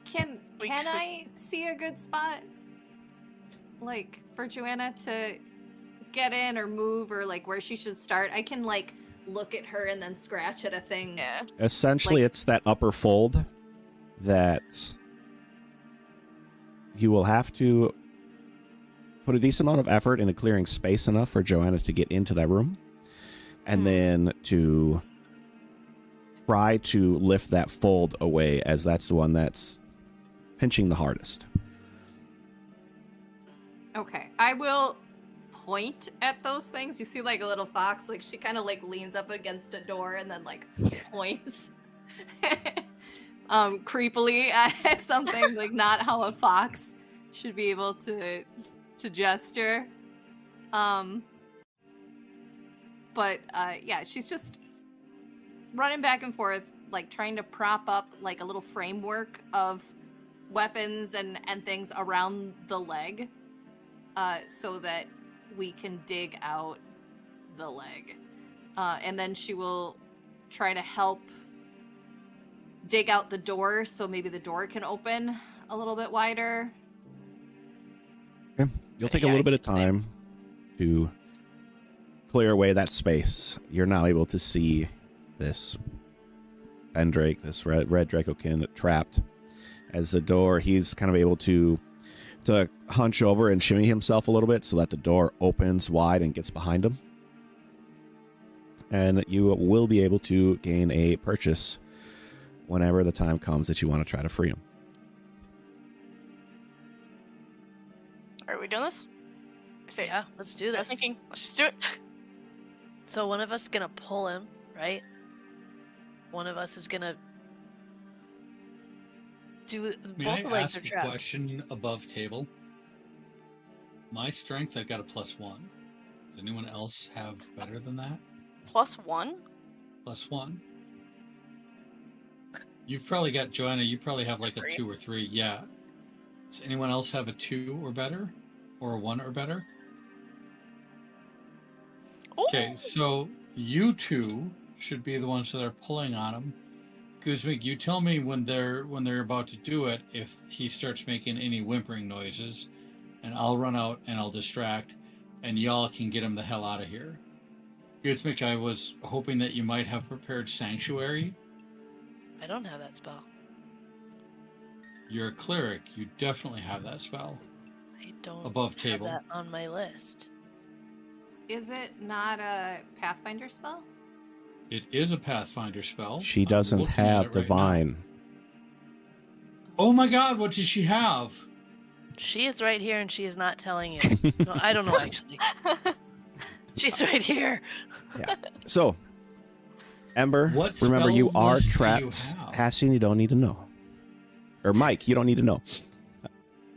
Can I see a good spot? Like, for Joanna to get in or move, or like where she should start? I can like look at her and then scratch at a thing. Yeah. Essentially, it's that upper fold that you will have to put a decent amount of effort into clearing space enough for Joanna to get into that room, and then to try to lift that fold away, as that's the one that's pinching the hardest. Okay, I will point at those things. You see like a little fox, like she kind of like leans up against a door and then like points creepily at something, like not how a fox should be able to gesture. But yeah, she's just running back and forth, like trying to prop up like a little framework of weapons and things around the leg, so that we can dig out the leg. And then she will try to help dig out the door, so maybe the door can open a little bit wider. Okay. You'll take a little bit of time to clear away that space. You're now able to see this Bendrake, this red Dracokin trapped As the door, he's kind of able to hunch over and shimmy himself a little bit so that the door opens wide and gets behind him. And you will be able to gain a purchase whenever the time comes that you want to try to free him. Are we doing this? I say, Yeah, let's do I'm this. thinking, let's just do it. So one of us is gonna pull him, right? One of us is gonna do May both I the legs are ask a trapped. question above table? My strength, I've got a +1. Does anyone else have better than that? +1? +1. You've probably got, Joanna, you probably have like a 3. 2 or 3. Yeah. Does anyone else have a 2 or better? Or a 1 or better? Okay, Ooh. so you two should be the ones that are pulling on him. Guzmik, you tell me when they're about to do it if he starts making any whimpering noises, and I'll run out and I'll distract, and y'all can get him the hell out of here. Guzmik, I was hoping that you might have prepared Sanctuary. I don't have that spell. You're a cleric. You definitely have that spell I don't above have table. that on my list. Is it not a Pathfinder spell? It is a Pathfinder spell. She I'm doesn't looking at have it right now. divine. Oh my god, what does she have? She is right here and she is not telling you. No, I don't know actually. She's right here. So, Ember, What remember you spell are list do you trapped. have? Hassan, you don't need to know. Or Mike, you don't need to know.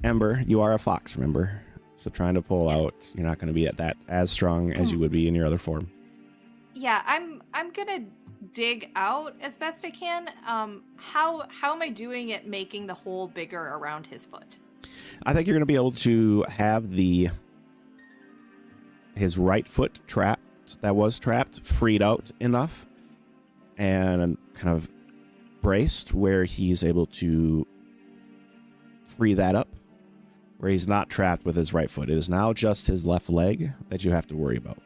Ember, you are a fox, remember? So trying to pull out, you're not going to be at that as strong as you would be in your other form. Yeah, I'm gonna dig out as best I can. How am I doing at making the hole bigger around his foot? I think you're going to be able to have his right foot that was trapped freed out enough and kind of braced where he's able to free that up, where he's not trapped with his right foot. It is now just his left leg that you have to worry about.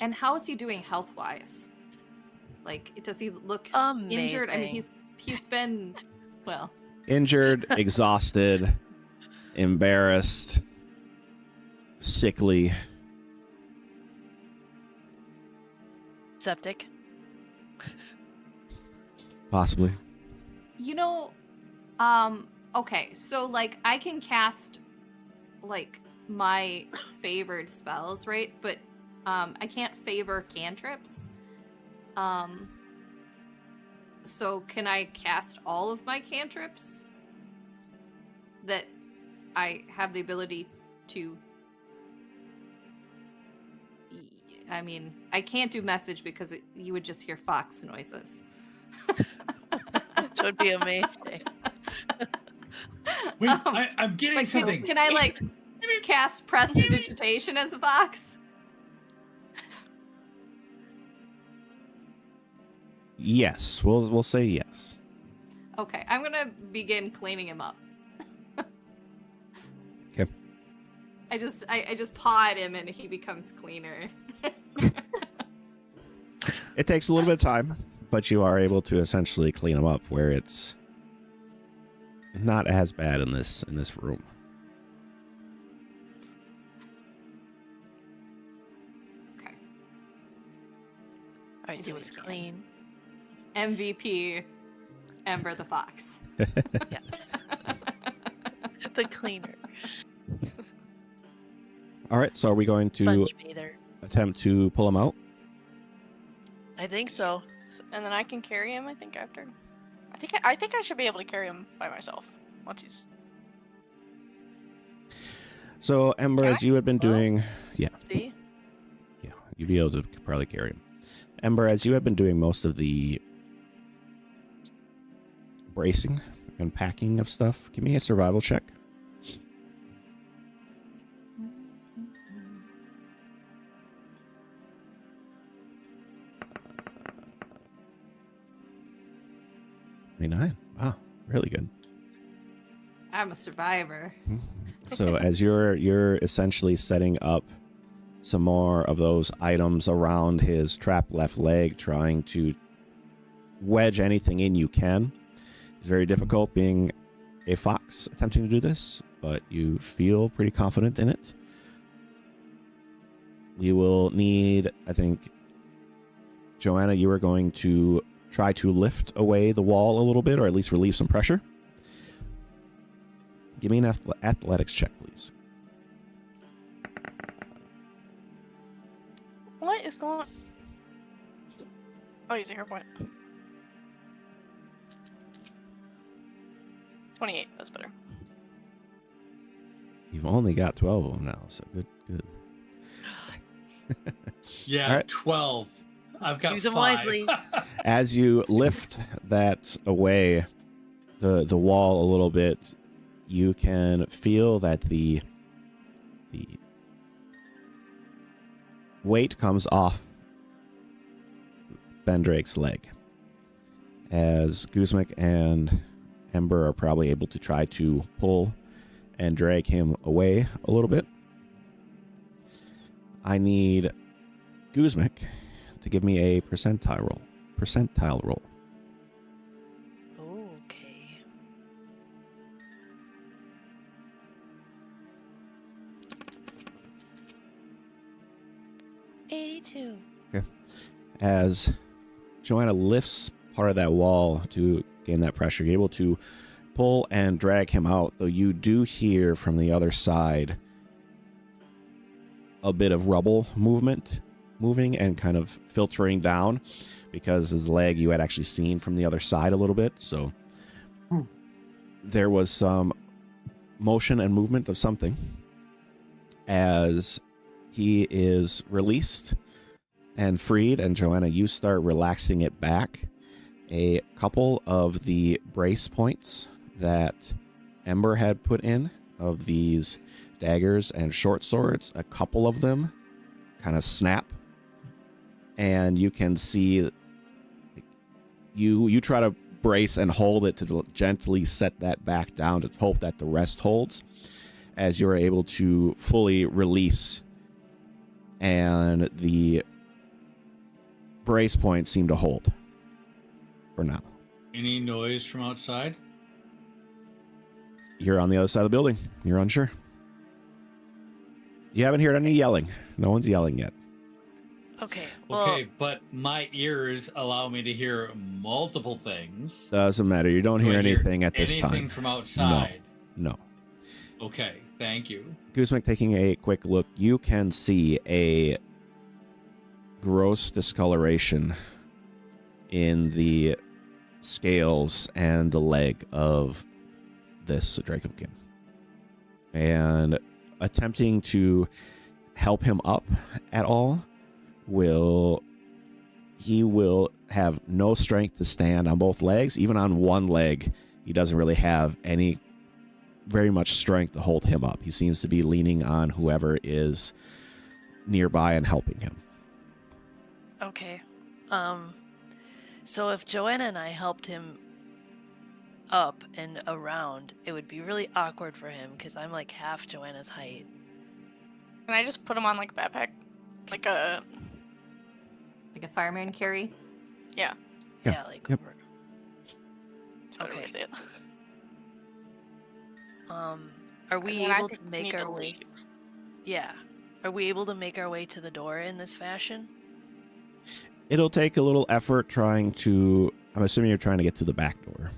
And how is he doing health-wise? Like, does he look injured? I mean, Amazing. he's been, well, Injured, exhausted, embarrassed, sickly. Septic. Possibly. you know, okay, so like I can cast like my favored spells, right? But I can't favor cantrips. So can I cast all of my cantrips that I have the ability to? I mean, I can't do message because you would just hear fox noises. Which would be amazing. Wait, I'm getting Like, something. can I like cast prestidigitation as a fox? Yes, we'll say yes. Okay, I'm gonna begin cleaning him up. Okay. I just paw at him and he becomes cleaner. It takes a little bit of time, but you are able to essentially clean them up where it's not as bad in this room. Okay. All right, so it's clean. MVP, Ember the Fox. Yeah. The cleaner. All right, so are we going to Sponge bather. attempt to pull him out? I think so. And then I can carry him, I think, after. I think I should be able to carry him by myself once he's. So, Ember, Can as you had been Well, doing... See? Yeah, you'd be able to probably carry him. Ember, as you had been doing most of the bracing and packing of stuff, give me a survival check. $29. Wow, really good. I'm a survivor. So as you're essentially setting up some more of those items around his trapped left leg, trying to wedge anything in you can, It's very difficult being a fox attempting to do this, but you feel pretty confident in it. We will need, I think, Joanna, you are going to try to lift away the wall a little bit, or at least relieve some pressure. Give me an athletics check, please. What is going on? Oh, using her point. 28, that's better. You've only got 12 of them now, so good. Yeah, All right. 12. I've got Use 'em 5. wisely. As you lift that away, the wall a little bit, you can feel that the weight comes off Bendrake's leg. As Guzmic and Ember are probably able to try to pull and drag him away a little bit. I need Guzmic to give me a percentile roll. Okay. $82. As Joanna lifts part of that wall to gain that pressure, you're able to pull and drag him out, though you do hear from the other side a bit of rubble moving and kind of filtering down, because his leg you had actually seen from the other side a little bit. So there was some motion and movement of something as he is released and freed. And Joanna, you start relaxing it back. A couple of the brace points that Ember had put in of these daggers and short swords, a couple of them kind of snap, and you can see you try to brace and hold it to gently set that back down to hope that the rest holds, as you're able to fully release, and the brace points seem to hold for now. Any noise from outside? You're on the other side of the building. You're unsure. You haven't heard any yelling. No one's yelling yet. Okay. Well, Okay, but my ears allow me to hear multiple things. Doesn't matter. You don't Do hear I hear anything at this anything time. from outside? No. Okay, thank you. Guzmic, taking a quick look, you can see a gross discoloration in the scales and the leg of this Dracokin. And attempting to help him up at all he will have no strength to stand on both legs. Even on one leg, he doesn't really have very much strength to hold him up. He seems to be leaning on whoever is nearby and helping him. okay. So if Joanna and I helped him up and around, it would be really awkward for him because I'm like half Joanna's height. Can I just put him on like a backpack? Like a... Like a fireman carry. Yeah. Yeah. Like Yep. over. Try to Okay. understand. Are we And then I able think to we make need our to way? leave. Yeah. Are we able to make our way to the door in this fashion? It'll take a little effort I'm assuming you're trying to get to the back door.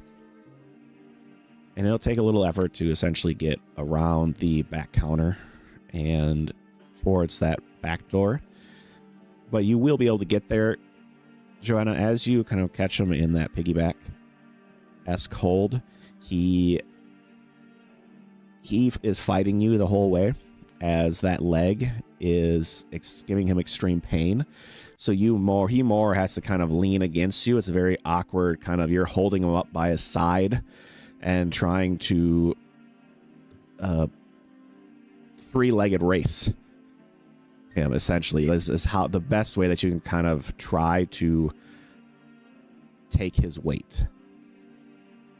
And it'll take a little effort to essentially get around the back counter and towards that back door. But you will be able to get there, Joanna, as you kind of catch him in that piggyback-esque hold. He is fighting you the whole way, as that leg is giving him extreme pain. So he more has to kind of lean against you. It's a very awkward kind of, you're holding him up by his side and trying to three-legged race him, essentially. This is how the best way that you can kind of try to take his weight.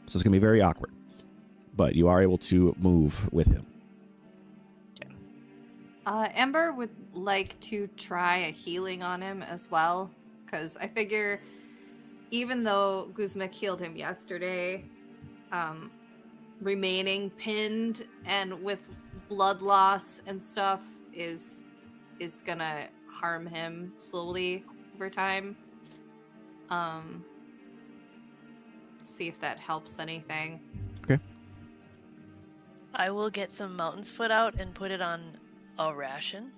So it's going to be very awkward, but you are able to move with him. Ember would like to try a healing on him as well, because I figure even though Guzmic healed him yesterday, remaining pinned and with blood loss and stuff is gonna harm him slowly over time. See if that helps anything. Okay. I will get some Mountain's Foot out and put it on a ration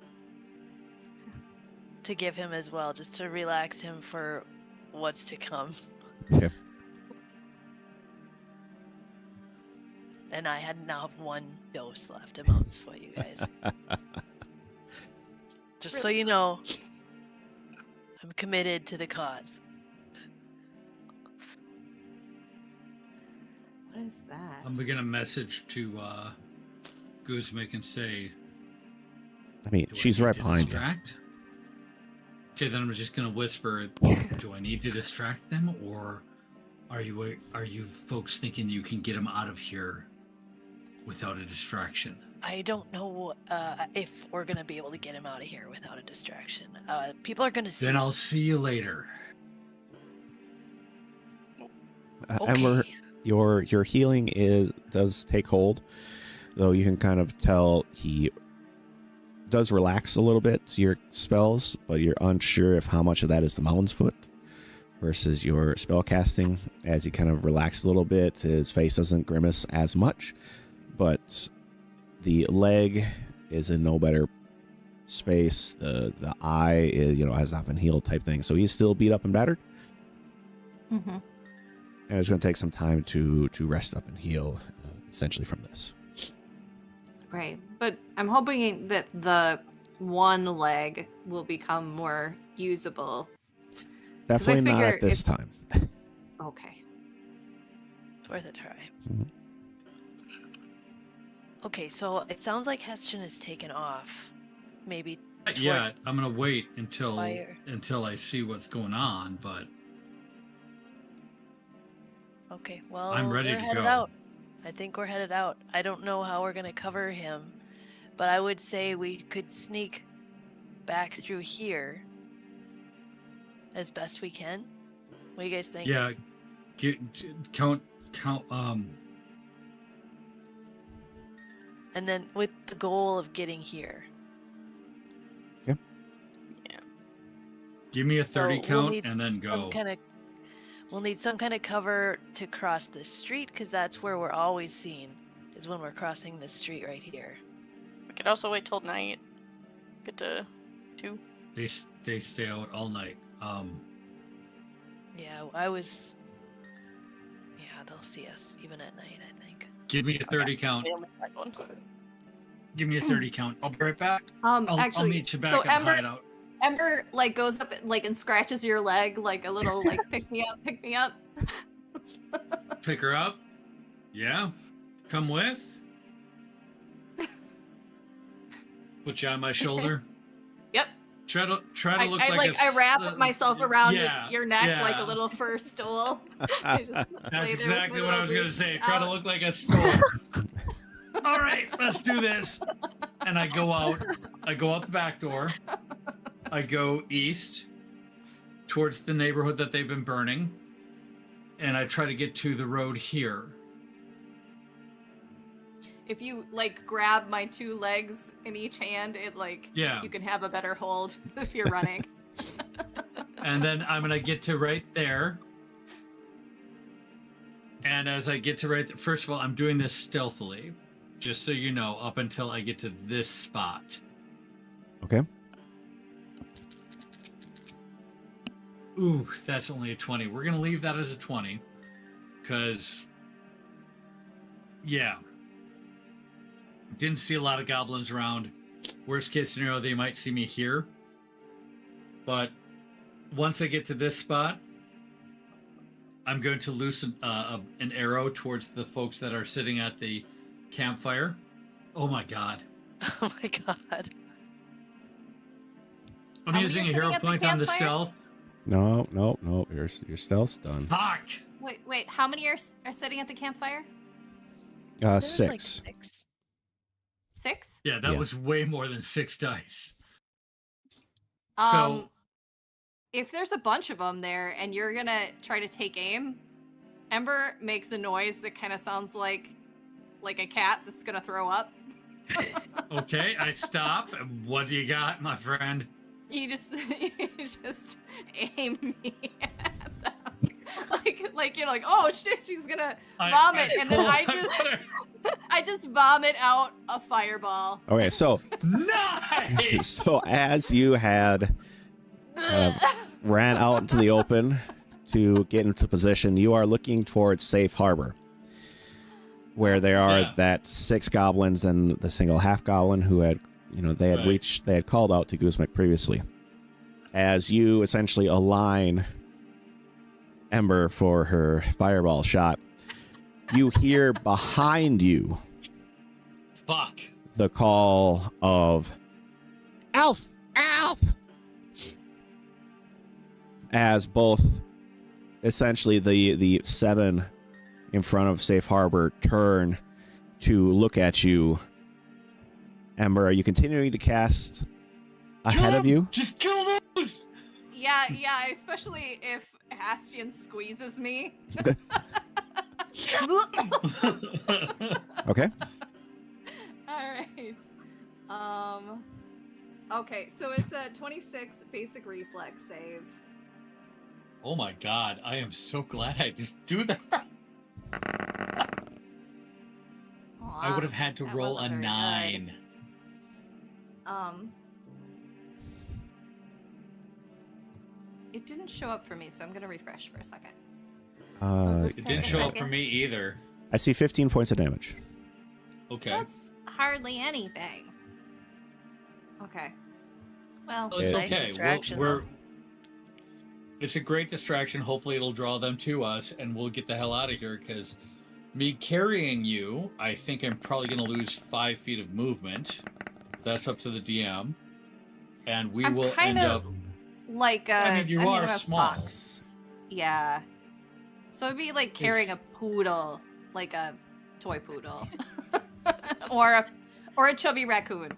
to give him as well, just to relax him for what's to come. Okay. And I now have 1 dose left of Mountain's Foot, you guys. Just so you know, I'm committed to the cause. What is that? I'm going to message to Guzmik and say, I mean, do she's I need right to behind you. distract? Okay, then I'm just going to whisper, do I need to distract them, or are you folks thinking you can get them out of here without a distraction? I don't know if we're going to be able to get him out of here without a distraction. People are going to see. Then I'll see you later. Okay. Ember, your healing does take hold, though you can kind of tell he does relax a little bit to your spells, but you're unsure if how much of that is the Mountain's Foot versus your spell casting. As he kind of relaxed a little bit, his face doesn't grimace as much, but the leg is in no better space. The eye is, has not been healed type thing, so he's still beat up and battered. Mm-hmm. And it's going to take some time to rest up and heal, essentially, from this. Right. But I'm hoping that the one leg will become more usable. Definitely not figure at this time. Okay. It's worth a try. Mhm. Okay, so it sounds like Heston has taken off. Maybe. Yeah, I'm going to wait until Fire. I see what's going on, but Okay, well, I'm ready we're to headed go. out. I think we're headed out. I don't know how we're going to cover him, but I would say we could sneak back through here as best we can. What do you guys think? Yeah, count. And then with the goal of getting here. Give me a 30 So we'll count need and then some go. We'll need some kind of cover to cross the street, because that's where we're always seen, is when we're crossing this street right here. We could also wait till night. Get to 2. They stay out all night. Yeah, they'll see us even at night, I think. Give me a 30 count. We'll make that one. Give me a 30 count. I'll be right back. I'll Actually, meet you back so at the hideout. Ember goes up and scratches your leg like a little pick me up. Pick her up. Yeah. Come with. Put you on my shoulder. Yep. Try to look I wrap myself around yeah, your neck yeah. like a little fur stool. I just That's lay there with exactly my what I little was going to boobs say. Try to out. look like a stool. All right, let's do this. And I go out. I go out the back door. I go east towards the neighborhood that they've been burning. And I try to get to the road here. If you grab my 2 legs in each hand, it Yeah. you can have a better hold if you're running. And then I'm going to get to right there. And as I get to right there, first of all, I'm doing this stealthily, just so you know, up until I get to this spot. Okay. Ooh, that's only a 20. We're going to leave that as a 20. Because, yeah. Didn't see a lot of goblins around. Worst case scenario, they might see me here. But once I get to this spot, I'm going to loose an arrow towards the folks that are sitting at the campfire. Oh my god. Oh my god. I'm Are we using a sitting hero at the point on the campfire? stealth. No. Your stealth's done. Fuck! Wait, how many are sitting at the campfire? There's 6. like 6. 6? Yeah, that Yeah. was way more than 6 dice. If there's a bunch of them there and you're gonna try to take aim Ember makes a noise that kind of sounds like a cat that's gonna throw up. Okay, I stop. What do you got, my friend? You just aim me at them. Like you're like, oh shit, she's gonna vomit, and then I just vomit out a fireball. Okay, so Nice. so as you had ran out into the open to get into position, you are looking towards Safe Harbor, where there are that 6 goblins and the single half goblin who had, they had called out to Guzmek previously. As you essentially align Ember for her fireball shot, you hear behind you Fuck. the call of Alf! Alf! As both essentially the 7 in front of Safe Harbor turn to look at you. Ember, are you continuing to cast ahead of you? Just kill those! Yeah, especially if Hastian squeezes me. Okay. Alright. Okay, so it's a 26 basic reflex save. Oh my god, I am so glad I didn't do that. I would have had to roll a 9. It didn't show up for me, so I'm gonna refresh for a second. It didn't show up for me either. I see 15 points of damage. Okay. That's hardly anything. Okay. Well, Well, it's Nice okay. distraction, We're it's a great distraction. Hopefully it'll draw them to us and we'll get the hell out of here, because me carrying you, I think I'm probably going to lose 5 feet of movement. That's up to the DM. And we will end up... like a... I mean, you are I'm a small. fox. Yeah. So it'd be like carrying a poodle, like a toy poodle. or a chubby raccoon.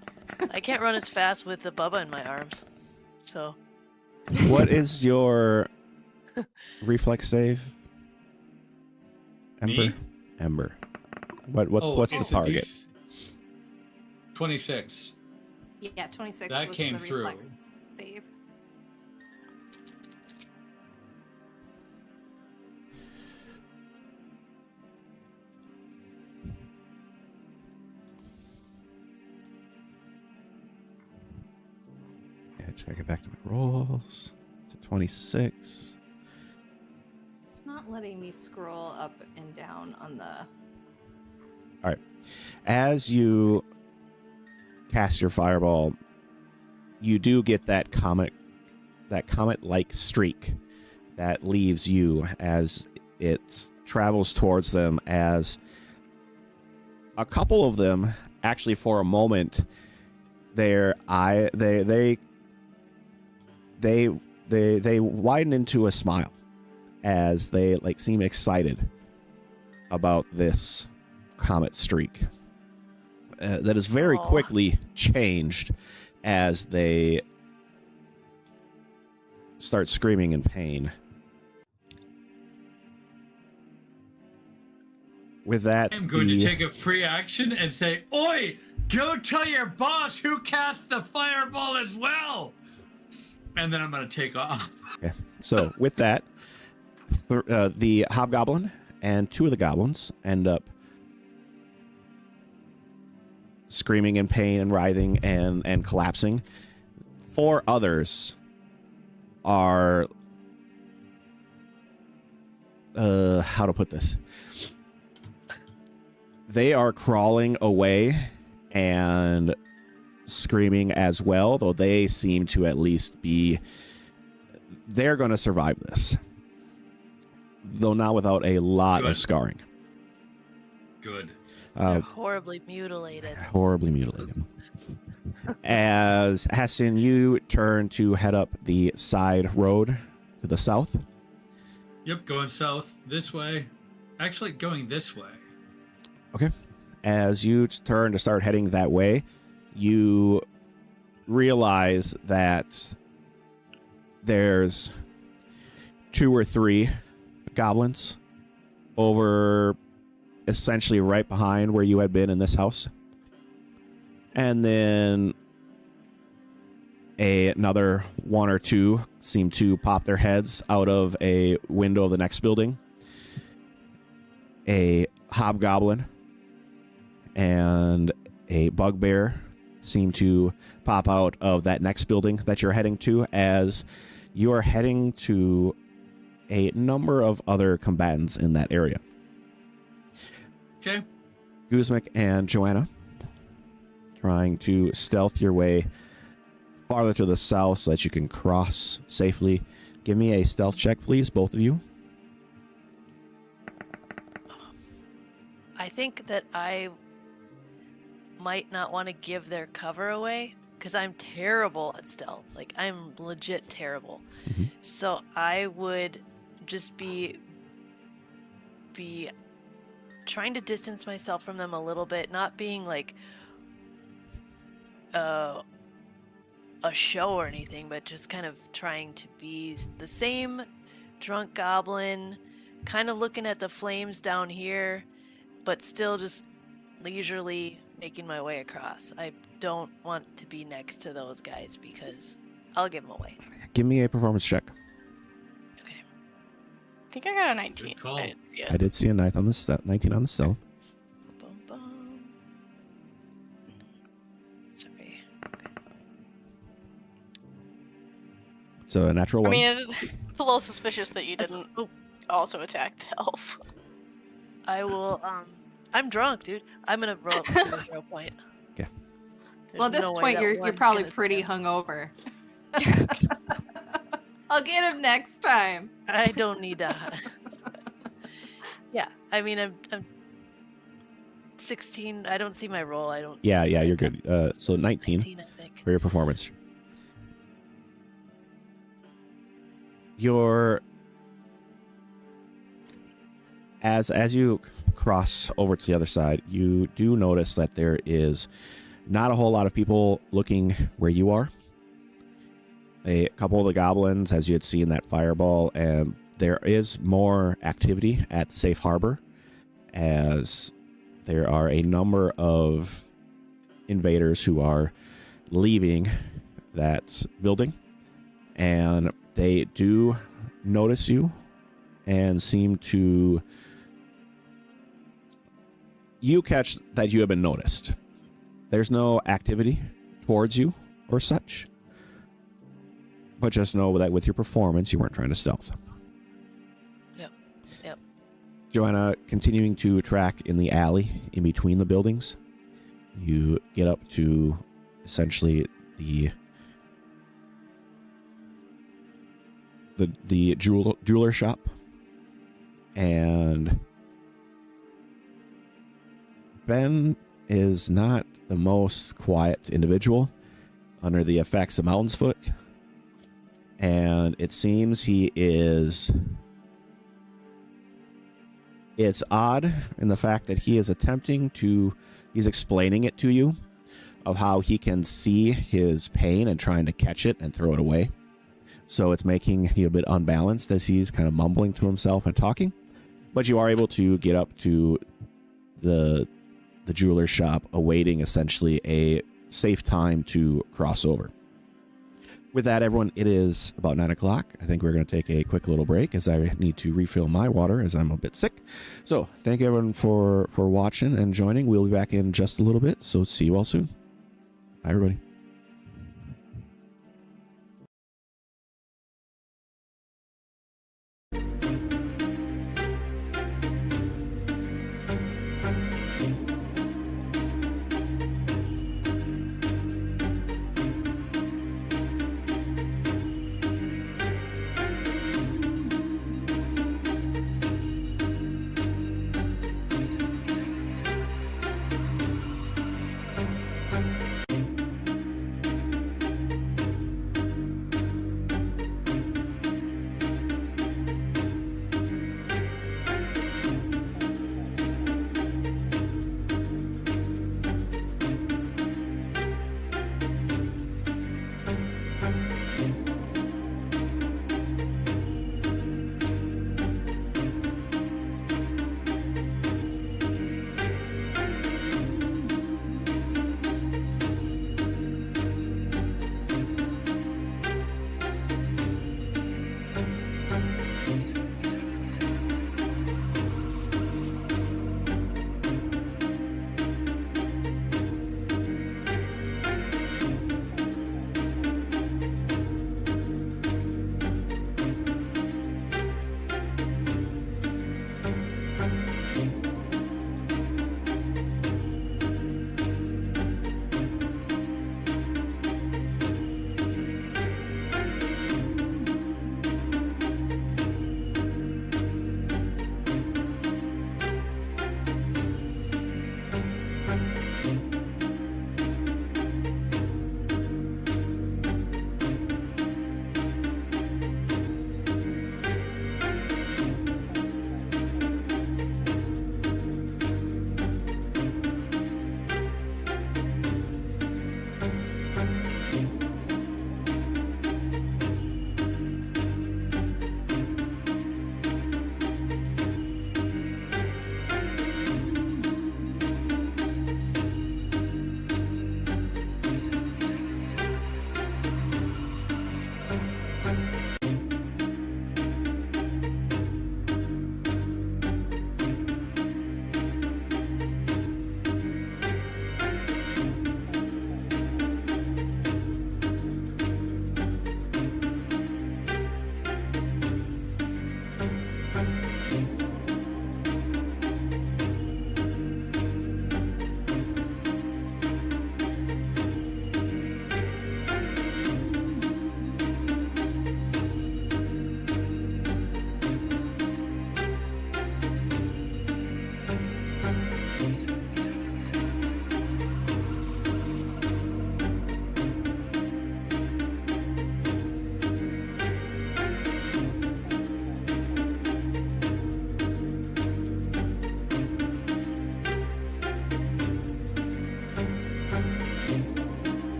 I can't run as fast with the Bubba in my arms. So What is your reflex save? Ember? Me? Ember. What's the it's a target? 26. Yeah, 26 That was came the through. reflex save. Yeah, check it back to my rolls. It's a 26. It's not letting me scroll up and down on the... All right. As you cast your fireball, you do get that comet-like streak that leaves you as it travels towards them, as a couple of them actually for a moment they widen into a smile as they seem excited about this comet streak that is very quickly changed as they start screaming in pain. With that, I'm going to take a free action and say, "Oi, go tell your boss who cast the fireball as well." And then I'm going to take off. Okay. So with that, the hobgoblin and 2 of the goblins end up screaming in pain and writhing and collapsing. 4 others are how to put this? They are crawling away and screaming as well, though they seem to at least be... They're going to survive this. Though not without a lot of scarring. Good. they're horribly mutilated. Horribly mutilated. As Hassan, you turn to head up the side road to the south. Yep, going south this way. Actually, going this way. Okay. As you turn to start heading that way, you realize that there's 2 or 3 goblins over essentially right behind where you had been in this house. And then another one or two seem to pop their heads out of a window of the next building. A hobgoblin and a bugbear seem to pop out of that next building that you're heading to as you are heading to a number of other combatants in that area. Okay. Guzmik and Joanna, trying to stealth your way farther to the south so that you can cross safely. Give me a stealth check, please, both of you. I think that I might not want to give their cover away because I'm terrible at stealth. Like, I'm legit terrible. Mhm. So I would just be trying to distance myself from them a little bit, not being like a show or anything, but just kind of trying to be the same drunk goblin, kind of looking at the flames down here, but still just leisurely making my way across. I don't want to be next to those guys because I'll give them away. Give me a performance check. Okay. I think I got a 19. Good call. I didn't see it. I did see a 19 on the stealth. Boom, boom. Sorry. So a natural I one. mean, it's a little suspicious that you That's- didn't oh, also attack the elf. I will. I'm drunk, dude. I'm gonna roll up to the 0 point. Okay. There's Well, at this no way point, that you're one's probably gonna pretty stand. hungover. I'll get him next time. I don't need to. Yeah, I mean, I'm 16. I don't see my roll. I don't. Yeah, see yeah, my you're good. So 19 19, I think. for your performance. Your as you cross over to the other side, you do notice that there is not a whole lot of people looking where you are. A couple of the goblins, as you had seen that fireball, and there is more activity at Safe Harbor, as there are a number of invaders who are leaving that building, and they do notice you and seem to... You catch that you have been noticed. There's no activity towards you or such, but just know that with your performance, you weren't trying to stealth. Yep. Joanna, continuing to track in the alley in between the buildings, you get up to essentially the jeweler shop, and Ben is not the most quiet individual under the effects of Mountain's Foot, and it seems he is... It's odd in the fact that he is attempting to... He's explaining it to you of how he can see his pain and trying to catch it and throw it away. So it's making you a bit unbalanced as he's kind of mumbling to himself and talking. But you are able to get up to the jeweler's shop, awaiting essentially a safe time to cross over. With that, everyone, it is about 9 o'clock. I think we're going to take a quick little break as I need to refill my water as I'm a bit sick. So thank you, everyone, for watching and joining. We'll be back in just a little bit, so see you all soon. Bye, everybody.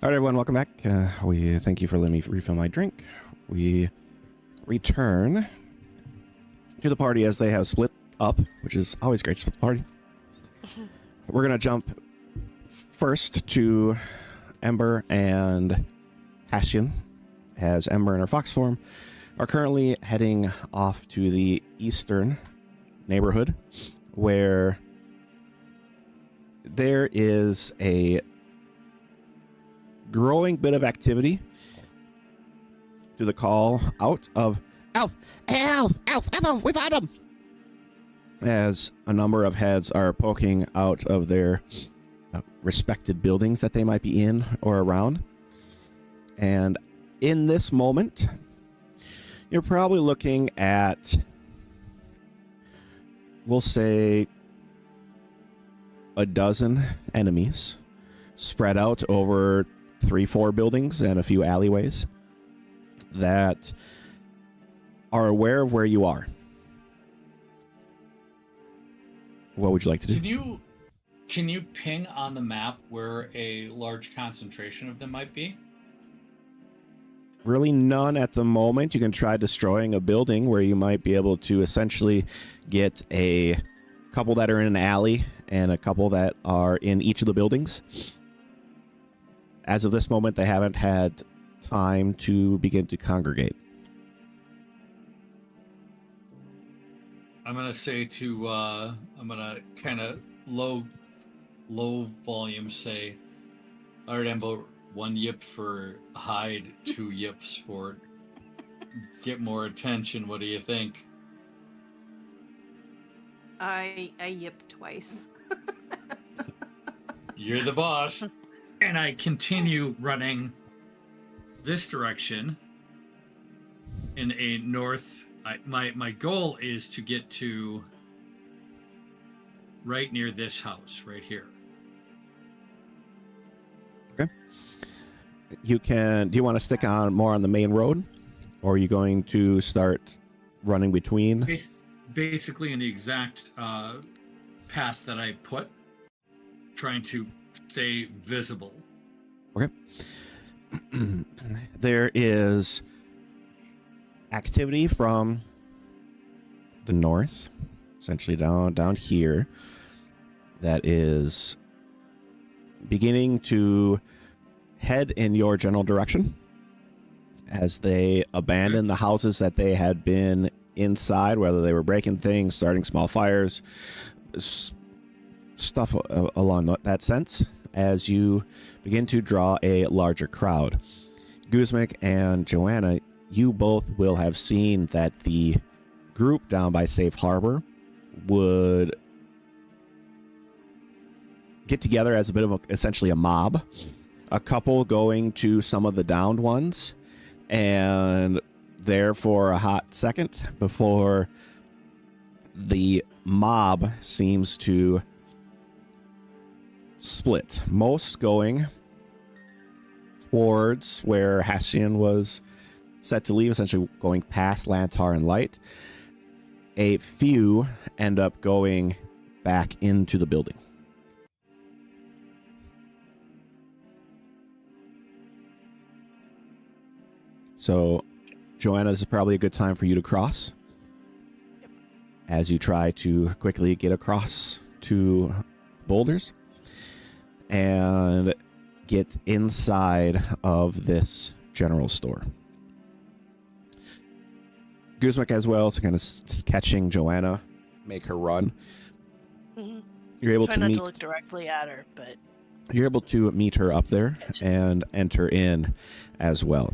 All right, everyone, welcome back. We thank you for letting me refill my drink. We return to the party as they have split up, which is always great to split the party. We're going to jump first to Ember and Hastian, as Ember in her fox form are currently heading off to the eastern neighborhood, where there is a growing bit of activity to the call out of Elf, Elf, Elf, Elf, we found him! As a number of heads are poking out of their respected buildings that they might be in or around. And in this moment, you're probably looking at, we'll say, a dozen enemies spread out over 3-4 buildings and a few alleyways that are aware of where you are. What would you like to do? Can you ping on the map where a large concentration of them might be? Really none at the moment. You can try destroying a building where you might be able to essentially get a couple that are in an alley and a couple that are in each of the buildings. As of this moment, they haven't had time to begin to congregate. I'm gonna say to I'm gonna kind of low volume say, all right, Embo, 1 yip for hide, 2 yips for get more attention. What do you think? I yip twice. You're the boss. And I continue running this direction in a north. My goal is to get to right near this house right here. Okay. You can. Do you want to stick on more on the main road, or are you going to start running between? Basically, in the exact path that I put, trying to stay visible. Okay. There is activity from the north, essentially down here, that is beginning to head in your general direction as they abandon the houses that they had been inside, whether they were breaking things, starting small fires, stuff along that sense, as you begin to draw a larger crowd. Guzmik and Joanna, you both will have seen that the group down by Safe Harbor would get together as a bit of essentially a mob, a couple going to some of the downed ones, and there for a hot second before the mob seems to split. Most going towards where Hastian was set to leave, essentially going past Lantar and Light. A few end up going back into the building. So, Joanna, this is probably a good time for you to cross. Yep. As you try to quickly get across to boulders and get inside of this general store. Guzmik as well, so kind of catching Joanna, make her run. Mm-hmm. You're able Try to not meet. to look directly at her, but You're able to meet her up there and enter in as well.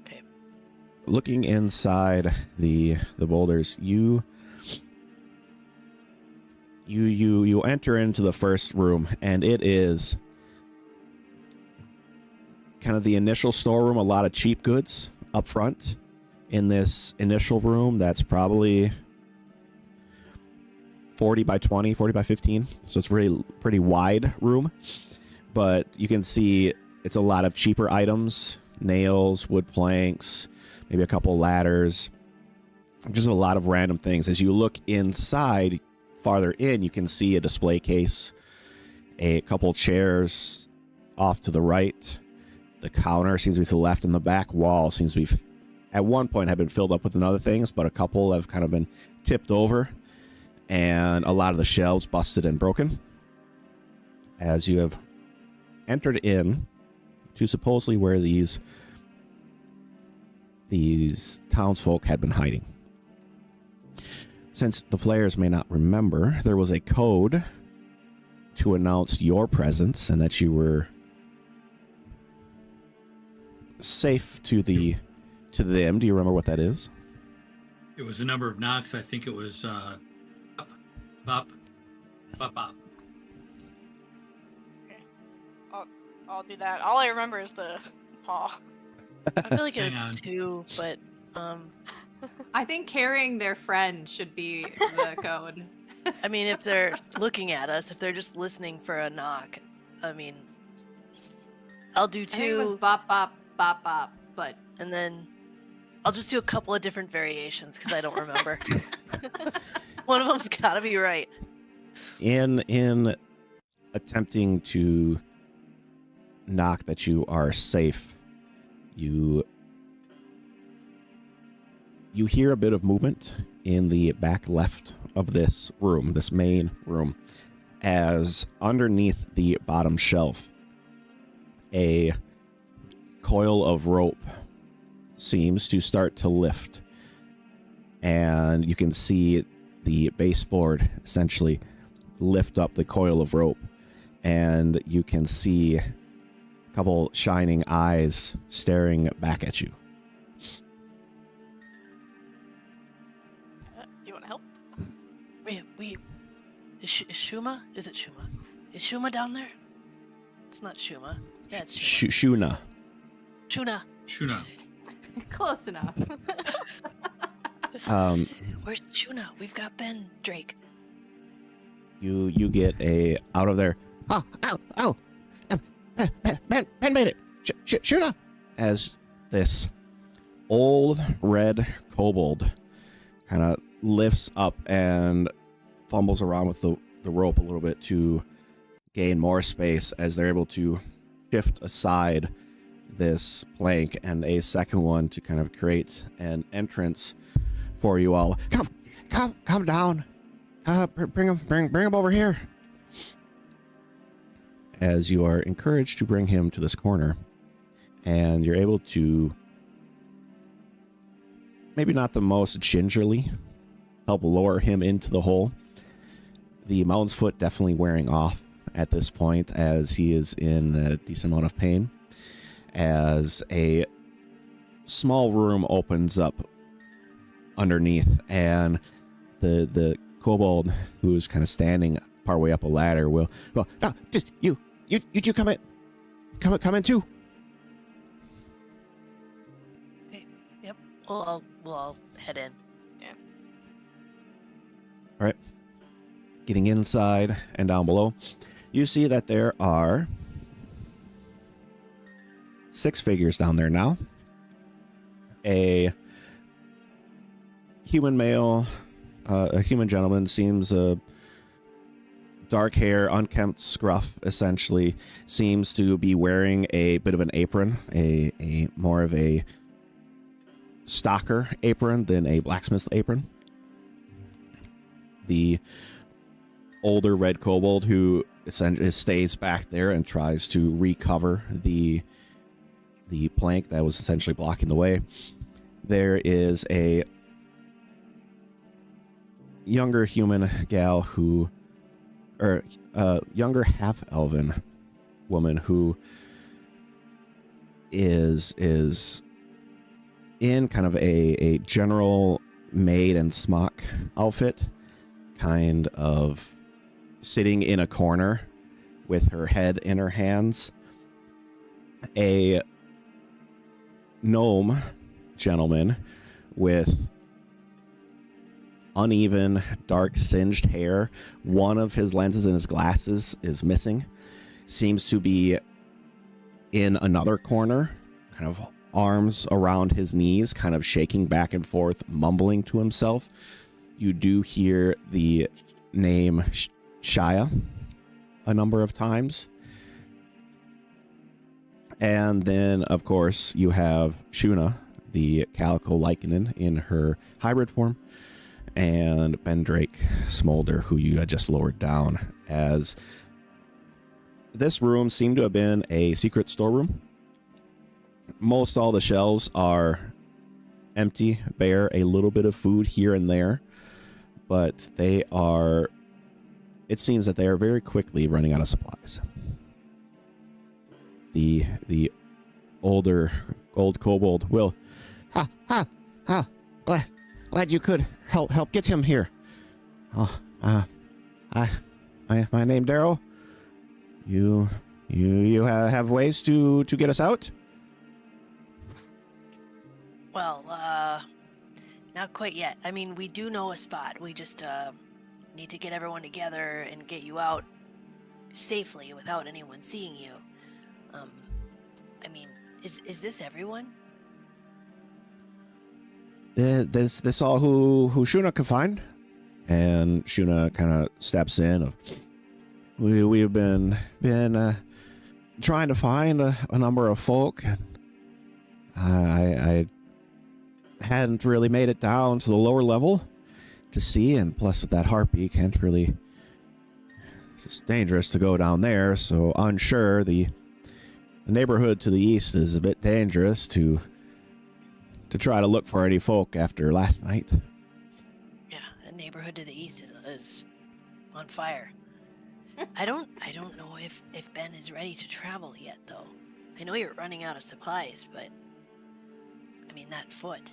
okay. Looking inside the boulders, you enter into the first room, and it is kind of the initial storeroom. A lot of cheap goods up front in this initial room. That's probably 40 by 20, 40 by 15. So it's pretty wide room, but you can see it's a lot of cheaper items, nails, wood planks, maybe a couple ladders, just a lot of random things. As you look inside, farther in, you can see a display case, a couple chairs, off to the right. The counter seems to be to the left, and the back wall seems to be, at one point, have been filled up with other things, but a couple have kind of been tipped over, and a lot of the shelves busted and broken. As you have entered in to supposedly where these townsfolk had been hiding. Since the players may not remember, there was a code to announce your presence and that you were safe to them. Do you remember what that is? It was a number of knocks. I think it was up, up, up, up. Okay. I'll do that. All I remember is the paw. I feel like it Hang on. was 2, but I think carrying their friend should be the code. I mean, if they're looking at us, if they're just listening for a knock, I mean, I'll do I think it was 2, bop, bop, bop, bop, but and then I'll just do a couple of different variations because I don't remember. One of them's got to be right. In attempting to knock that you are safe, you hear a bit of movement in the back left of this room, this main room, as underneath the bottom shelf, a coil of rope seems to start to lift, and you can see the baseboard essentially lift up the coil of rope, and you can see a couple shining eyes staring back at you. Do you want to help? Is Shuma? Is it Shuma? Is Shuma down there? It's not Shuma. Yeah, it's Shuma. Shuna. Shuna. close enough. Where's Shuna? We've got Ben Drake. You get a out of there. Oh, ow. Ben made it. Shuna. As this old red kobold kind of lifts up and fumbles around with the rope a little bit to gain more space as they're able to shift aside this plank and a second one to kind of create an entrance for you all. Come down. Bring him over here. As you are encouraged to bring him to this corner, and you're able to, maybe not the most gingerly, help lower him into the hole. The mountain's foot definitely wearing off at this point as he is in a decent amount of pain. As a small room opens up underneath, and the kobold who is kind of standing partway up a ladder will, well, no, just you two come in too. Okay. Yep. We'll all head in. Yeah. All right. Getting inside and down below, you see that there are 6 figures down there now. A human male, a human gentleman, seems dark hair, unkempt scruff, essentially, seems to be wearing a bit of an apron, a more of a stocker apron than a blacksmith apron. The older red kobold who essentially stays back there and tries to recover the plank that was essentially blocking the way. There is a younger human gal who, or younger half-elven woman who is in kind of a general maid and smock outfit, kind of sitting in a corner with her head in her hands. A gnome gentleman with uneven, dark, singed hair. One of his lenses in his glasses is missing. Seems to be in another corner, kind of arms around his knees, kind of shaking back and forth, mumbling to himself. You do hear the name Shia a number of times. And then, of course, you have Shuna, the Calico Lycanon in her hybrid form, and Bendrake Smolder, who you had just lowered down, as this room seemed to have been a secret storeroom. Most all the shelves are empty, bare, a little bit of food here and there, but they are, it seems that they are very quickly running out of supplies. The old kobold will, glad you could help get him here. Oh, my name Darrow. You have ways to get us out? Well, not quite yet. I mean, we do know a spot. We just need to get everyone together and get you out safely without anyone seeing you. I mean, is this everyone? This all who Shuna can find? And Shuna kind of steps in. We've been trying to find a number of folk. I hadn't really made it down to the lower level to see, and plus with that harpy, can't really. It's dangerous to go down there, so unsure. The neighborhood to the east is a bit dangerous to try to look for any folk after last night. Yeah, the neighborhood to the east is on fire. I don't know if Ben is ready to travel yet, though. I know you're running out of supplies, but I mean that foot,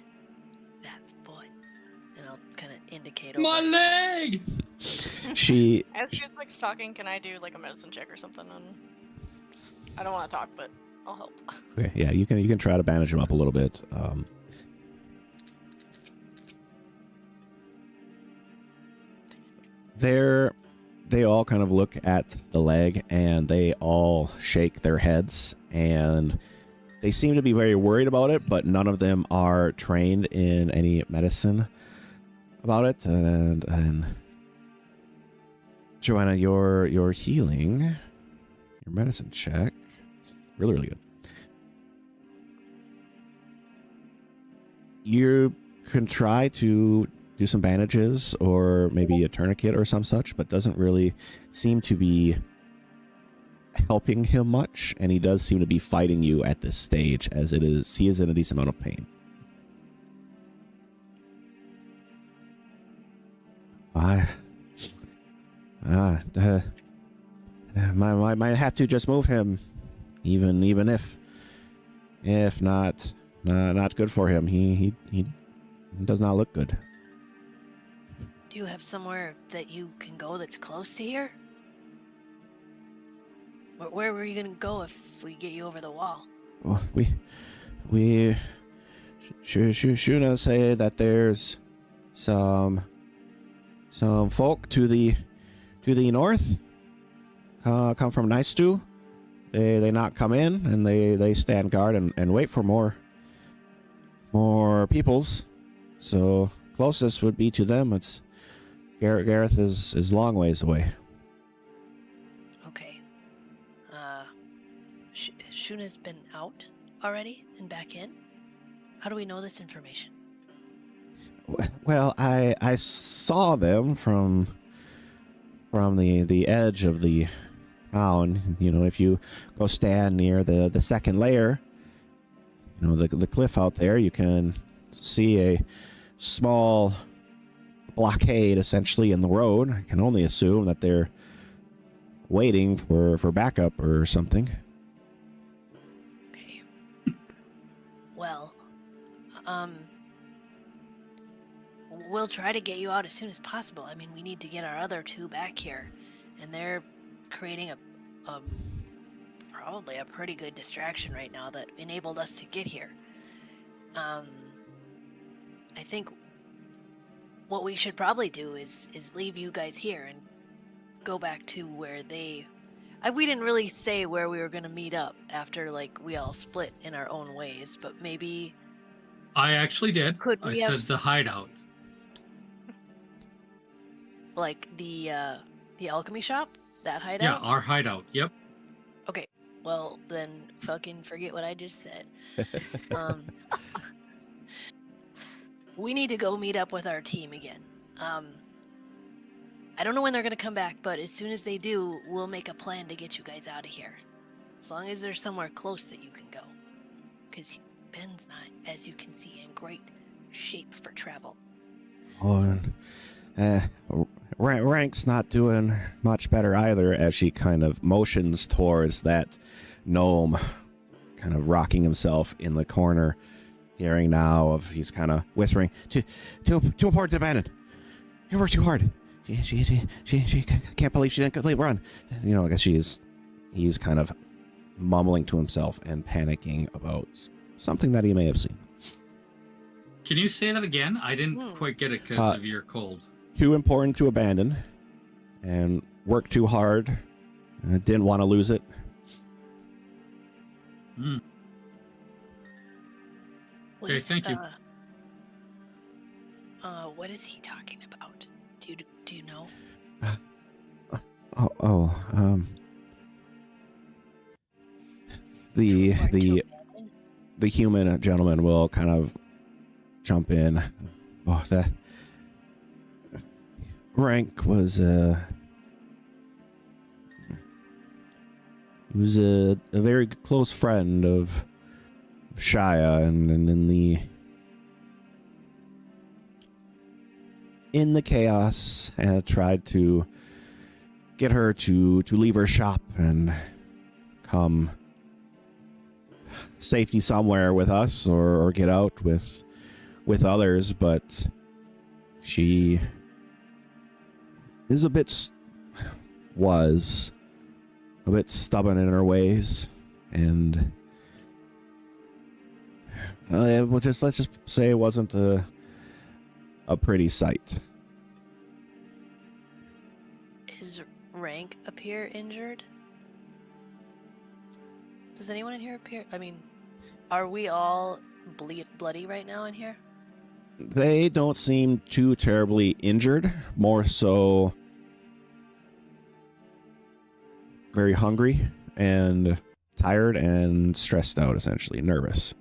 and I'll kind of indicate. My over. leg. She. As Guzmik's talking, can I do like a medicine check or something? I don't want to talk, but I'll help. Okay, yeah, you can try to bandage him up a little bit. They all kind of look at the leg and they all shake their heads, and they seem to be very worried about it, but none of them are trained in any medicine about it. And Joanna, your healing, your medicine check, really, really good. You can try to do some bandages or maybe a tourniquet or some such, but doesn't really seem to be helping him much, and he does seem to be fighting you at this stage, as he is in a decent amount of pain. Might have to just move him, even if not good for him. He does not look good. Do you have somewhere that you can go that's close to here? Where were you gonna go if we get you over the wall? Well, we Shuna say that there's some folk to the north come from Nicestu. They not come in, and they stand guard and wait for more peoples. So closest would be to them. It's Gareth is long ways away. Okay. Shuna's been out already and back in? How do we know this information? Well, I saw them from the edge of the town. You know, if you go stand near the second layer, you know, the cliff out there, you can see a small blockade essentially in the road. I can only assume that they're waiting for backup or something. Okay. Well, we'll try to get you out as soon as possible. I mean, we need to get our other two back here, and they're creating probably a pretty good distraction right now that enabled us to get here. I think what we should probably do is leave you guys here and go back to where we didn't really say where we were going to meet up after, like, we all split in our own ways, but maybe... I actually did. I said the hideout. Like the alchemy shop? That hideout? Yeah, our hideout. Yep. Okay. Well, then fucking forget what I just said. We need to go meet up with our team again. I don't know when they're gonna come back, but as soon as they do, we'll make a plan to get you guys out of here. As long as there's somewhere close that you can go. Because Ben's not, as you can see, in great shape for travel. Oh, Rank's not doing much better either, as she kind of motions towards that gnome, kind of rocking himself in the corner, hearing now of he's kind of whispering, too important to abandon. You worked too hard. She can't believe she didn't leave run. You know, I guess he's kind of mumbling to himself and panicking about something that he may have seen. Can you say that again? I didn't quite get it because of your cold. Too important to abandon, and worked too hard. Didn't want to lose it. Okay, thank you. What is he talking about? Do you know? The human gentleman will kind of jump in. Oh, that Rank was he was a very close friend of Shia, and in the chaos, tried to get her to leave her shop and come safety somewhere with us, or get out with others, but she is was a bit stubborn in her ways, and let's just say it wasn't a pretty sight. Is Rank appear injured? Does anyone in here appear? I mean, are we all bloody right now in here? They don't seem too terribly injured, more so very hungry and tired and stressed out, essentially, nervous.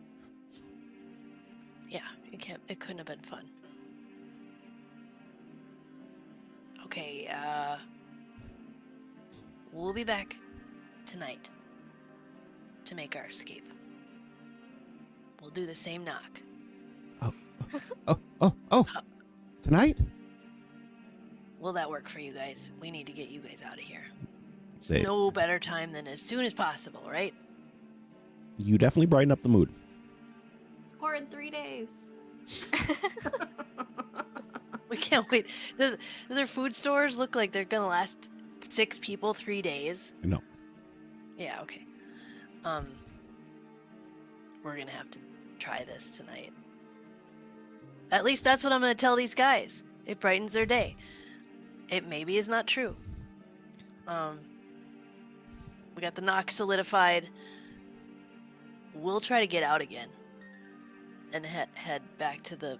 Yeah, it couldn't have been fun. Okay, we'll be back tonight to make our escape. We'll do the same knock. Oh. Tonight? Will that work for you guys? We need to get you guys out of here. Say, no better time than as soon as possible, right? You definitely brighten up the mood. Or in 3 days. We can't wait. Does their food stores look like they're gonna last 6 people 3 days? No. Yeah, okay. We're gonna have to try this tonight. At least that's what I'm gonna tell these guys. It brightens their day. It maybe is not true. We got the knock solidified. We'll try to get out again and head back to the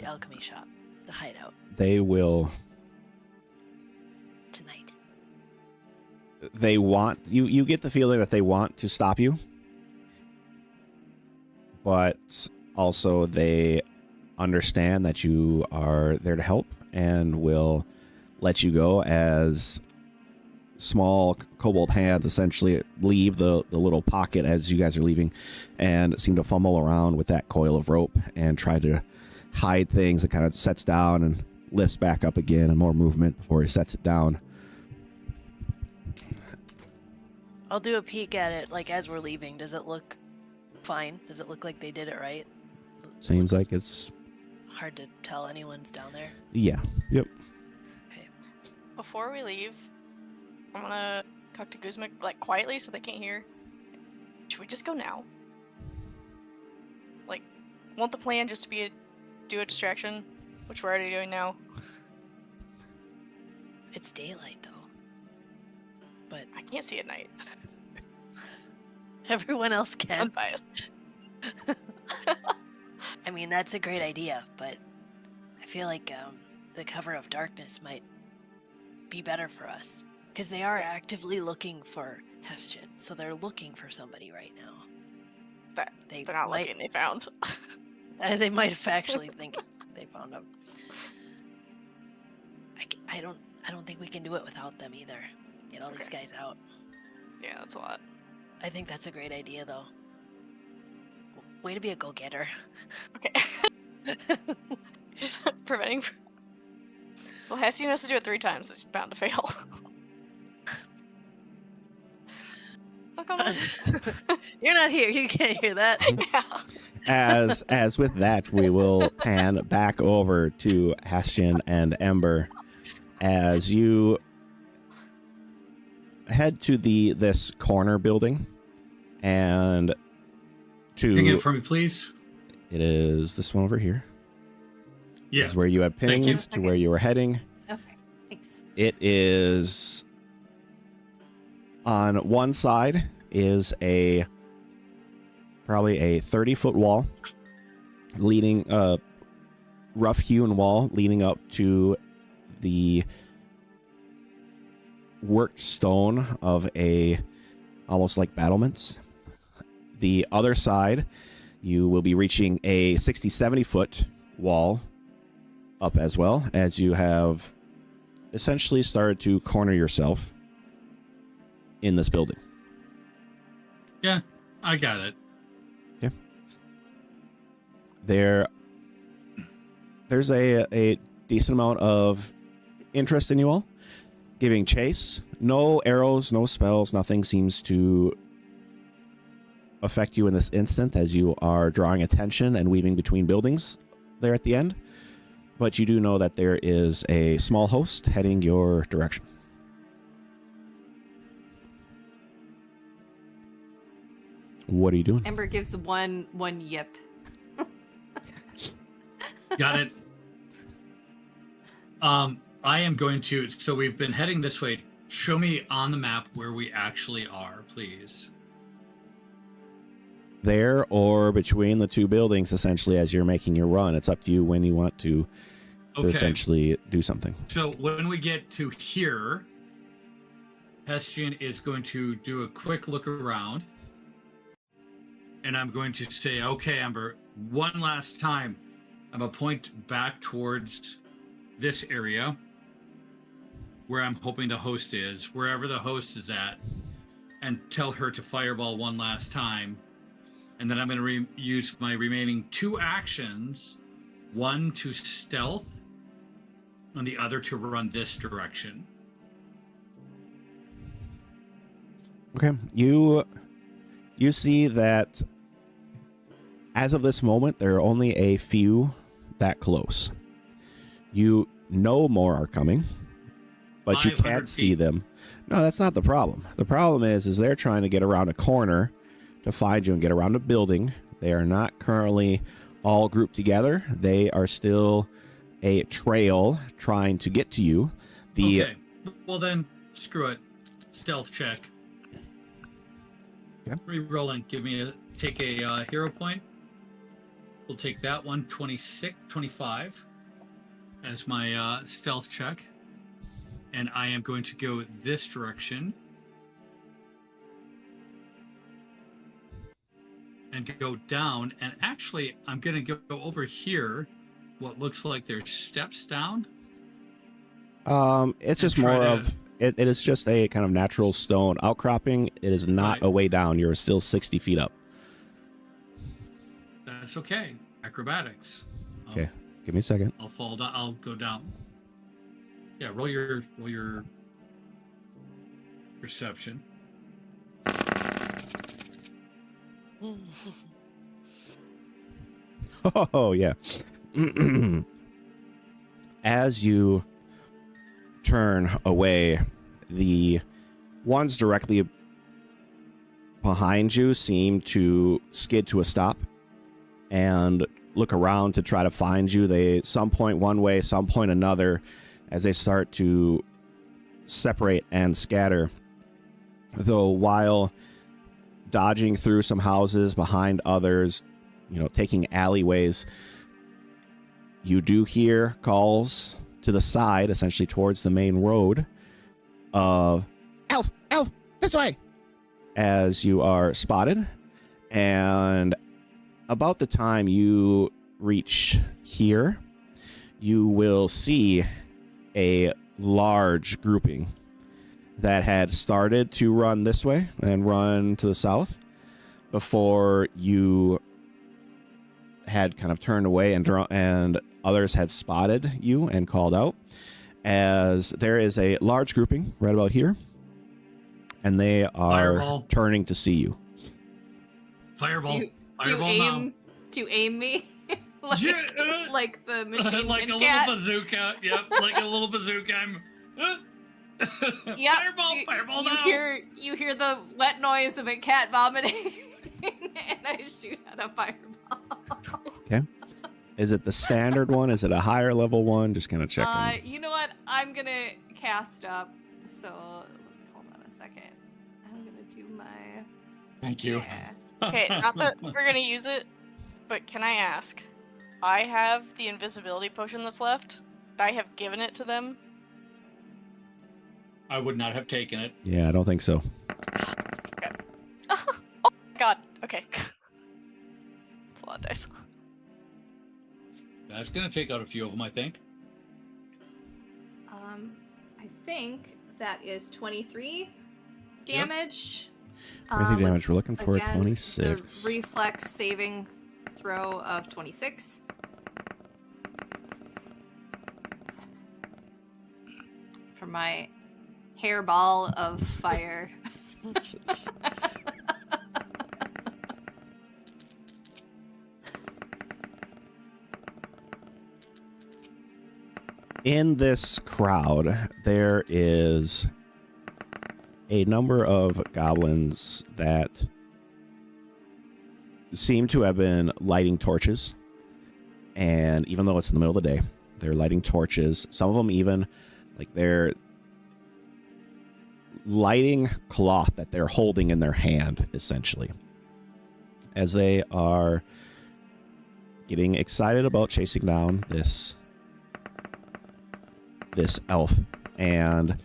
alchemy shop, the hideout. They will. Tonight. They want you get the feeling that they want to stop you, but also they understand that you are there to help and will let you go as small kobold hands essentially leave the little pocket as you guys are leaving and seem to fumble around with that coil of rope and try to hide things. It kind of sets down and lifts back up again, and more movement before he sets it down. I'll do a peek at it, like, as we're leaving. Does it look fine? Does it look like they did it right? Seems like it's hard to tell anyone's down there. Yeah. Yep. Okay. Before we leave, I'm gonna talk to Guzmik, like, quietly so they can't hear. Should we just go now? Like, won't the plan just be do a distraction, which we're already doing now? It's daylight, though. But I can't see at night. Everyone else can. Unbiased. I mean, that's a great idea, but I feel like the cover of darkness might be better for us. Because they are actively looking for Hestian, so they're looking for somebody right now. They They're not might, looking, they found. they might have actually think they found him. I don't think we can do it without them either. Get all these guys out. Yeah, that's a lot. I think that's a great idea, though. Way to be a go-getter. Okay. Just preventing. Well, Hessian has to do it 3 times, so she's bound to fail. Oh, come on. You're not here. You can't hear that. Yeah. As with that, we will pan back over to Hessian and Ember as you head to this corner building, and Ping it for me, please. it is this one over here. Yeah. This is where you had Thank you. pinged to where you were heading. Okay, thanks. It is on one side is probably a 30-foot wall leading rough hewn wall leading up to the worked stone of almost like battlements. The other side, you will be reaching a 60-70 foot wall up, as well as you have essentially started to corner yourself in this building. Yeah, I got it. Yeah. There's a decent amount of interest in you all. Giving chase. No arrows, no spells, nothing seems to affect you in this instant as you are drawing attention and weaving between buildings there at the end. But you do know that there is a small host heading your direction. What are you doing? Ember gives one yip. Got it. I am going to, so we've been heading this way. Show me on the map where we actually are, please. There or between the two buildings, essentially, as you're making your run. It's up to you when you want to essentially do something. So when we get to here, Hestian is going to do a quick look around. And I'm going to say, okay, Amber, one last time. I'm going to point back towards this area where I'm hoping the host is, wherever the host is at, and tell her to fireball one last time. And then I'm going to use my remaining 2 actions, one to stealth, and the other to run this direction. Okay. You see that as of this moment, there are only a few that close. You know more are coming, but you can't see them. No, that's not the problem. The problem is they're trying to get around a corner to find you and get around a building. They are not currently all grouped together. They are still a trail trying to get to you. Okay. Well then, screw it. Stealth check. Yeah. Re-rolling. Take a hero point. We'll take that one, 25 as my stealth check. And I am going to go this direction. And go down. And actually, I'm going to go over here. What looks like there's steps down. It's just more of... It is just a kind of natural stone outcropping. It is not a way down. You're still 60 feet up. That's okay. Acrobatics. Okay. Give me a second. I'll fall down. I'll go down. Yeah, roll your perception. Oh, yeah. As you turn away, the ones directly behind you seem to skid to a stop and look around to try to find you. They some point one way, some point another, as they start to separate and scatter. Though while dodging through some houses behind others, taking alleyways, you do hear calls to the side, essentially towards the main road, of elf, this way, as you are spotted. And about the time you reach here, you will see a large grouping that had started to run this way and run to the south before you had kind of turned away, and others had spotted you and called out, as there is a large grouping right about here, and they are Fireball. turning to see you. Fireball. Do you Fireball now. aim? Do you aim me? like, Yeah, like the machine like gun a cat? little bazooka. Yep, like a little bazooka. I'm. Yep. Fireball you now. You hear the wet noise of a cat vomiting, and I shoot at a fireball. Okay. Is it the standard one? Is it a higher level one? Just kind of checking. You know what? I'm gonna cast up. So hold on a second. I'm gonna do my. Thank you. Yeah. Okay, not that we're gonna use it, but can I ask? I have the invisibility potion that's left. I have given it to them. I would not have taken it. Yeah, I don't think so. Okay. Oh my god. Okay. That's a lot of dice. That's gonna take out a few of them, I think. I think that is 23 damage. Anything with, damage? We're looking for again, 26. The reflex saving throw of 26. For my hairball of fire. It's- In this crowd, there is a number of goblins that seem to have been lighting torches. And even though it's in the middle of the day, they're lighting torches. Some of them even, like, they're lighting cloth that they're holding in their hand, essentially, as they are getting excited about chasing down this elf. And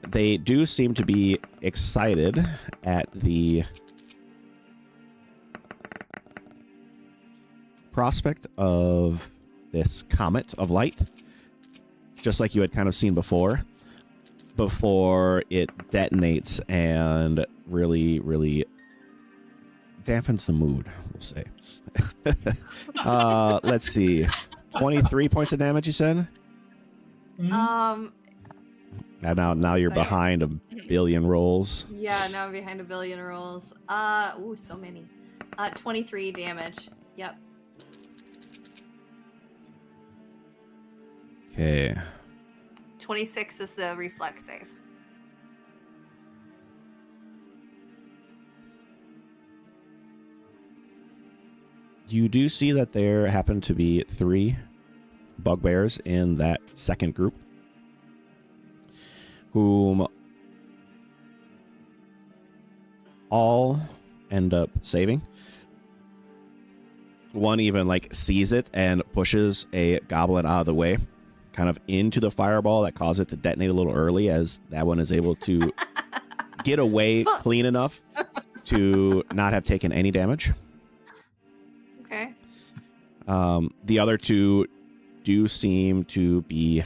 they do seem to be excited at the prospect of this comet of light, just like you had kind of seen before it detonates and really, really dampens the mood, we'll say. Let's see. 23 points of damage, you said? Um, Now you're Sorry. behind a billion rolls. yeah, now I'm behind a billion rolls. Ooh, so many. 23 damage. Yep. Okay. 26 is the reflex save. You do see that there happen to be 3 bugbears in that second group, whom all end up saving. One even sees it and pushes a goblin out of the way, kind of into the fireball that caused it to detonate a little early, as that one is able to get away clean enough to not have taken any damage. Okay. The other 2 do seem to be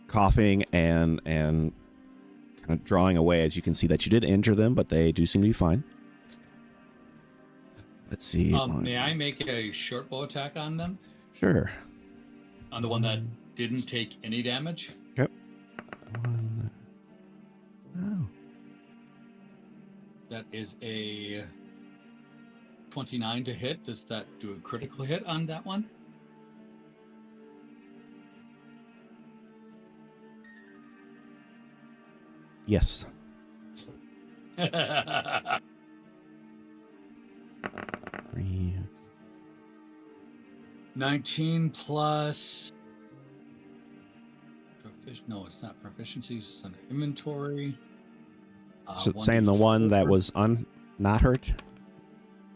coughing and kind of drawing away, as you can see that you did injure them, but they do seem to be fine. Let's see. May I make a short bow attack on them? Sure. On the one that didn't take any damage? Yep. 1. Oh. That is a 29 to hit. Does that do a critical hit on that one? Yes. 3. 19 plus... No, it's not proficiencies. It's under inventory. So saying the one that was not hurt?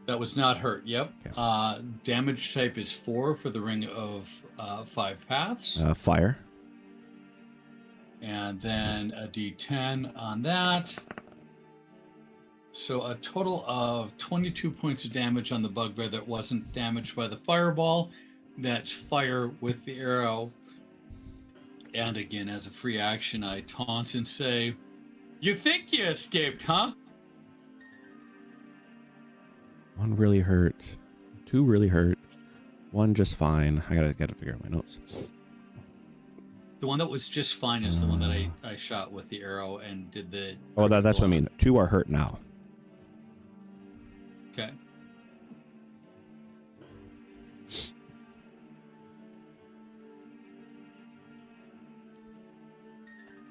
That was not hurt, yep. Okay. Damage type is 4 for the ring of 5 paths. Fire. And then a d10 on that. So a total of 22 points of damage on the bugbear that wasn't damaged by the fireball. That's fire with the arrow. And again, as a free action, I taunt and say, "You think you escaped, huh?" One really hurt. Two really hurt. One just fine. I gotta figure out my notes. The one that was just fine is the one that I shot with the arrow and did the... Oh, that's what I mean. Two are hurt now. Okay.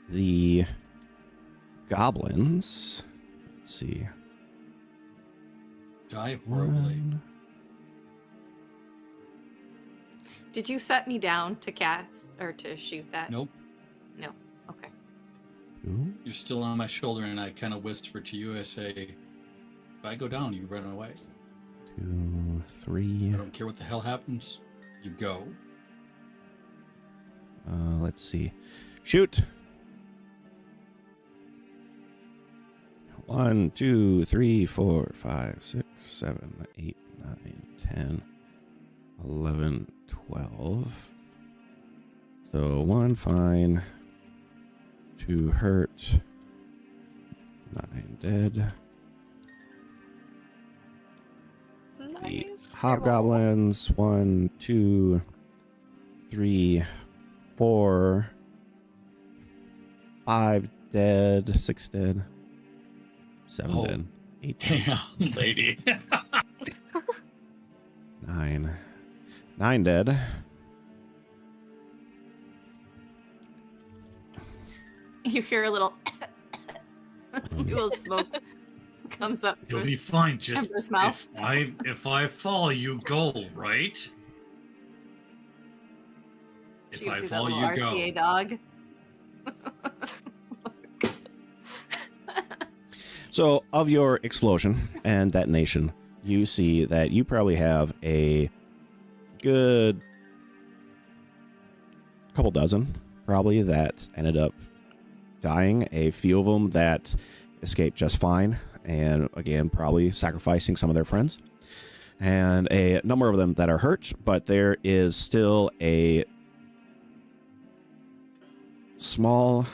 The goblins. Let's see. Die horribly. Did you set me down to cast or to shoot that? Nope. No. Okay. Two. You're still on my shoulder, and I kind of whisper to you. I say, "If I go down, you run away. 2, 3. I don't care what the hell happens. You go." Let's see. Shoot. 1, 2, 3, 4, 5, 6, 7, 8, 9, 10, 11, 12. So 1 fine. 2 hurt. 9 dead. The Nice. hobgoblins. 1, 2, 3, 4, 5 dead. 6 dead. 7 Oh, dead. 8 dead. Damn, lady. 9. 9 dead. You hear a little little smoke comes up. You'll to be fine. Just Ember's mouth. if I fall, you go, right? If You I see that fall, little you RCA go. dog. So, of your explosion and detonation, you see that you probably have a good couple dozen, probably, that ended up dying. A few of them that escaped just fine, and again, probably sacrificing some of their friends. And a number of them that are hurt, but there is still a small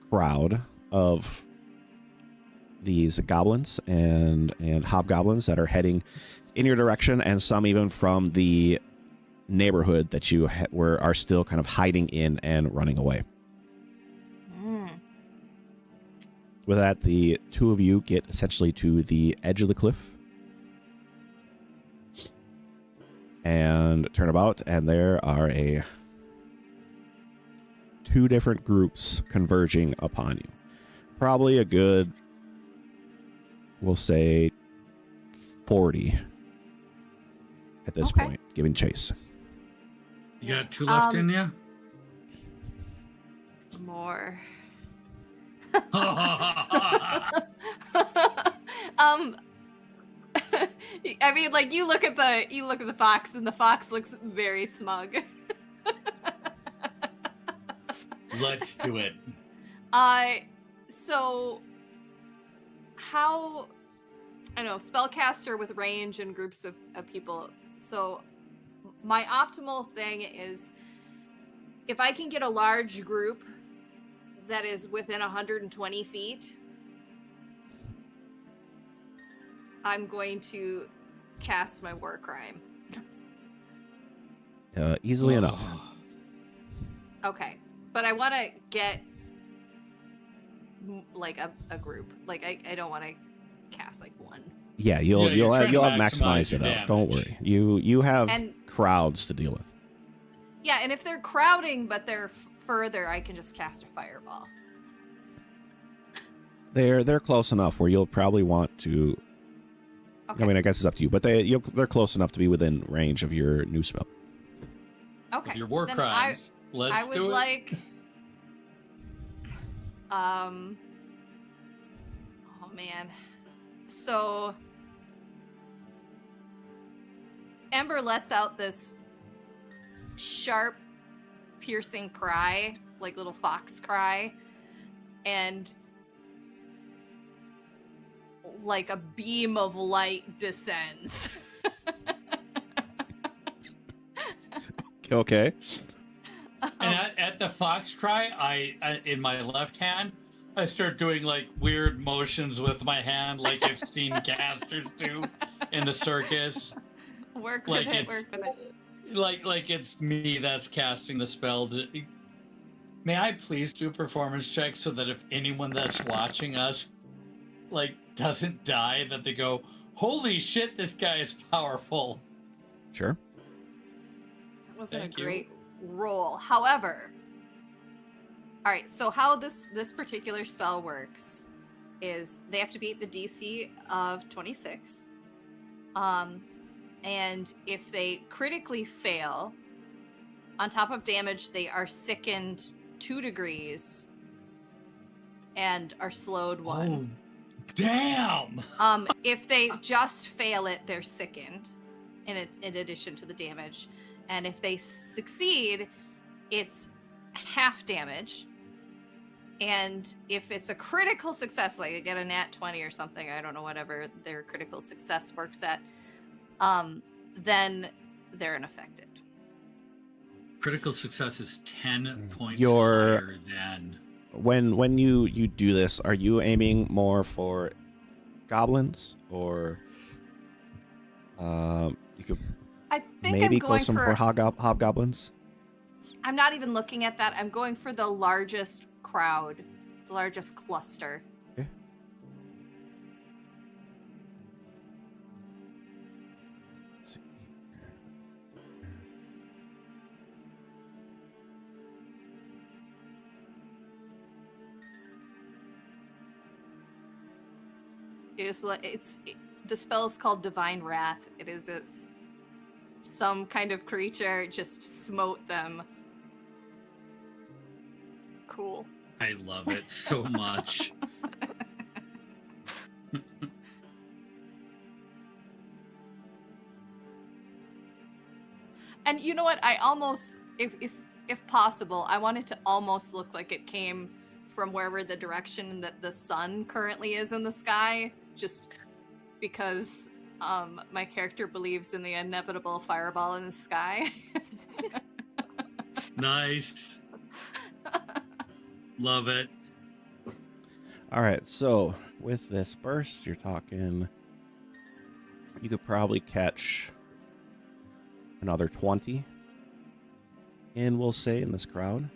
crowd of these goblins and hobgoblins that are heading in your direction, and some even from the neighborhood that you are still kind of hiding in and running away. With that, the two of you get essentially to the edge of the cliff and turn about, and there are two different groups converging upon you. Probably a good, we'll say, 40 at this Okay. point, giving chase. You got 2 left in you? More. Yeah. I mean, like, you look at the fox, and the fox looks very smug. Let's do it. So how, I know, spellcaster with range and groups of people. So my optimal thing is if I can get a large group that is within 120 feet, I'm going to cast my war crime. Easily enough. Okay. But I want to get like a group. Like I don't want to cast like one. Yeah, you'll you're have trying to maximize it maximize your out. Don't damage. worry. You have And- crowds to deal with. Yeah, and if they're crowding but they're further, I can just cast a fireball. They're close enough where you'll probably want to. Okay. I mean, I guess it's up to you, but they're close enough to be within range of your new spell. Okay. With your war Then crimes. Let's I would do it. like oh man. So Ember lets out this sharp piercing cry like little fox cry, and like a beam of light descends. Okay. And at the fox cry, I in my left hand, I start doing like weird motions with my hand, like I've seen casters do in the circus. Work Like with it, it's- work with it. Like it's me that's casting the spell. May I please do a performance check so that if anyone that's watching us like doesn't die, that they go, "Holy shit, this guy is powerful." Sure. That wasn't Thank a you. great roll. However, all right, so how this particular spell works is they have to beat the DC of 26. And if they critically fail, on top of damage, they are sickened 2 degrees and are slowed 1. Oh, damn! If they just fail it, they're sickened in addition to the damage. And if they succeed, it's half damage. And if it's a critical success, like they get a nat 20 or something, I don't know, whatever their critical success works at, then they're unaffected. Critical success is 10 points Your- higher than. When you do this, are you aiming more for goblins, or you could I think maybe I'm go going some for. hobgoblins? I'm not even looking at that. I'm going for the largest crowd, the largest cluster. Okay. Let's see. The spell is called Divine Wrath. It is some kind of creature just smote them. Cool. I love it so much. And you know what? I almost, if possible, I want it to almost look like it came from wherever the direction that the sun currently is in the sky, just because my character believes in the inevitable fireball in the sky. Nice. Love it. All right, so with this burst, you're talking, you could probably catch another 20 in, we'll say, in this crowd.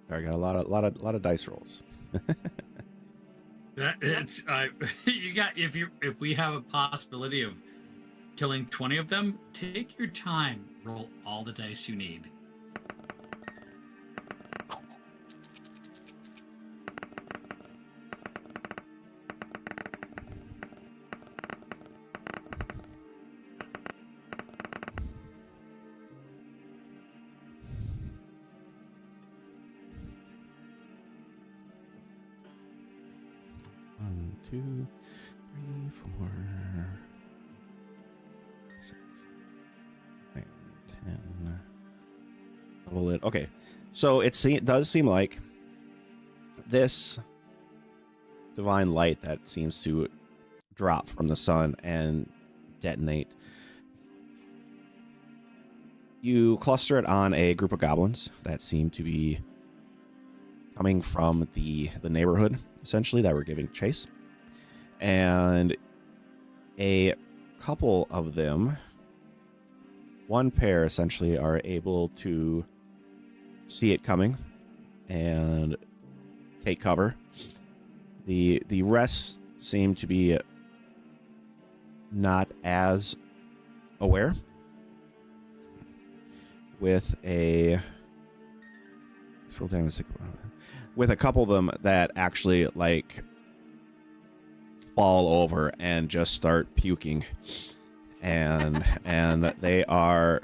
I got a lot of dice rolls. You got if we have a possibility of killing 20 of them, take your time, roll all the dice you need. One, 2, 3, 4, 6, 9, 10. Double it. Okay, so it does seem like this divine light that seems to drop from the sun and detonate. You cluster it on a group of goblins that seem to be coming from the neighborhood, essentially, that were giving chase. And a couple of them, one pair essentially, are able to see it coming and take cover. The rest seem to be not as aware, with a couple of them that actually like fall over and just start puking, and they are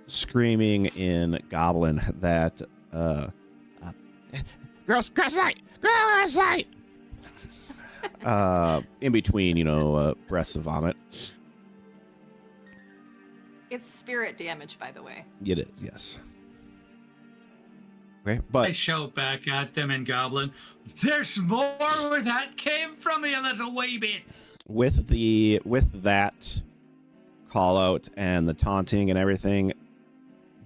screaming in Goblin that gross light in between, breaths of vomit. It's spirit damage, by the way. It is, yes. Okay, I but shout back at them in Goblin, there's more where that came from, you little waybits. with that call out and the taunting and everything,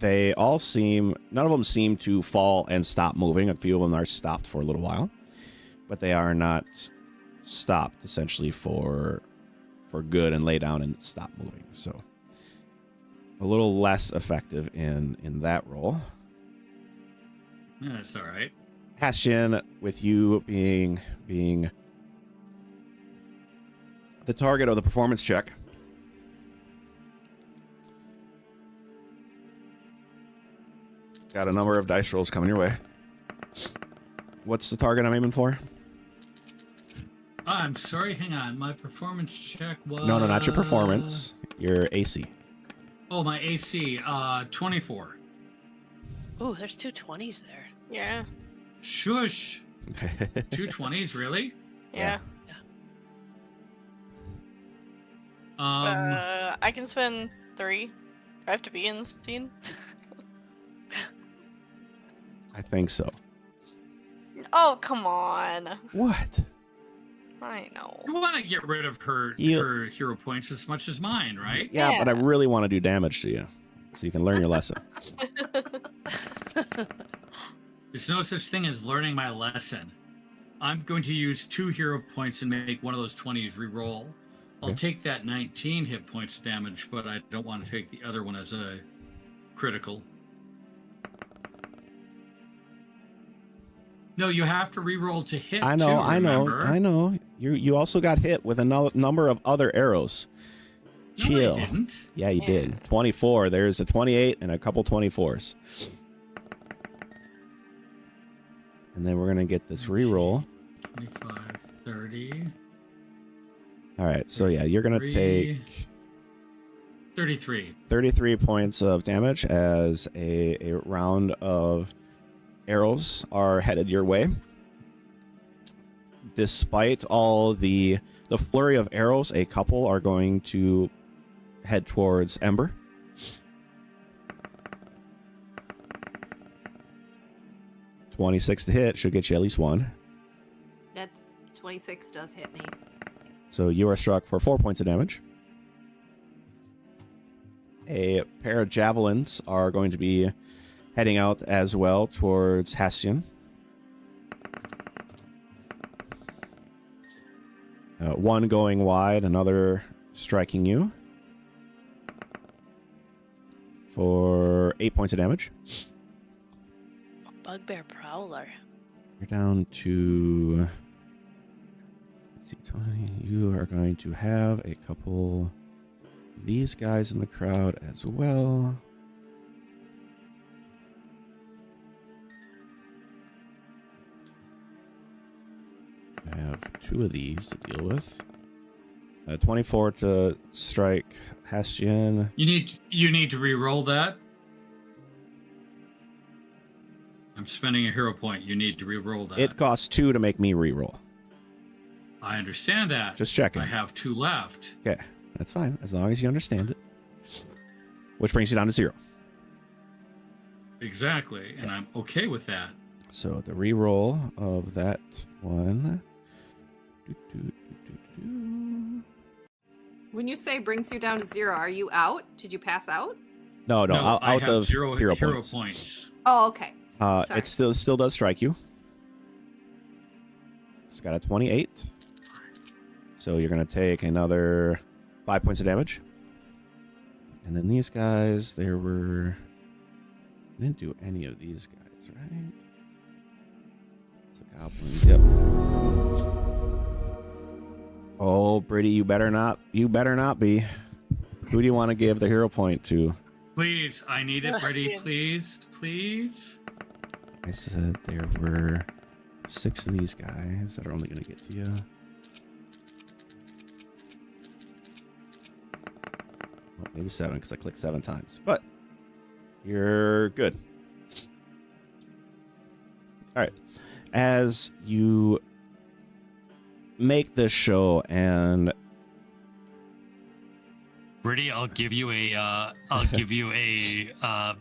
none of them seem to fall and stop moving. A few of them are stopped for a little while, but they are not stopped essentially for good and lay down and stop moving. So a little less effective in that role. Yeah, that's all right. Hastian, with you being the target of the performance check, got a number of dice rolls coming your way. What's the target I'm aiming for? I'm sorry, hang on. My performance check was... No, not your performance. Your AC. Oh, my AC, 24. Ooh, there's 2 20s there. Yeah. Shush. 2 20s, really? Yeah. I can spend 3. Do I have to be in the scene? I think so. Oh, come on. What? I know. You want to get rid of her hero points as much as mine, right? Yeah, but I Yeah. really want to do damage to you, so you can learn your lesson. There's no such thing as learning my lesson. I'm going to use 2 hero points and make one of those 20s re-roll. I'll Okay. take that 19 hit points damage, but I don't want to take the other one as a critical. No, you have to re-roll to hit. I know, too, remember? I know. You also got hit with a number of other arrows. No, Chill. I didn't. Yeah, you did. 24. There's a 28 and a couple 24s. And then we're going to get this reroll. 25, 30. All right, so yeah, you're going to take 33. 33 points of damage as a round of arrows are headed your way. Despite all the flurry of arrows, a couple are going to head towards Ember. .26 to hit should get you at least one. That 26 does hit me. So you are struck for 4 points of damage. A pair of javelins are going to be heading out as well towards Hastian. One going wide, another striking you for 8 points of damage. Bugbear Prowler. You're down to... let's see, 20. You are going to have a couple of these guys in the crowd as well. I have 2 of these to deal with. 24 to strike Hastian. You need to re-roll that. I'm spending a hero point. You need to re-roll that. It costs 2 to make me reroll. I understand that. Just checking. I have 2 left. Okay, that's fine, as long as you understand it. Which brings you down to 0. Exactly, and I'm okay with that. So the reroll of that one. When you say brings you down to 0, are you out? Did you pass out? No, I out have of 0 hero hero points. points. Oh, okay. Sorry. It still does strike you. It's got a 28. So you're going to take another 5 points of damage. And then these guys, I didn't do any of these guys, right? It's the goblins, yep. Oh, Brittany, you better not be. Who do you want to give the hero point to? Please, I need it ready, Dude. please. Please. I said there were 6 of these guys that are only going to get to you. Well, maybe 7 because I clicked 7 times. But you're good. All right. As you make this show and Brittany, I'll give you a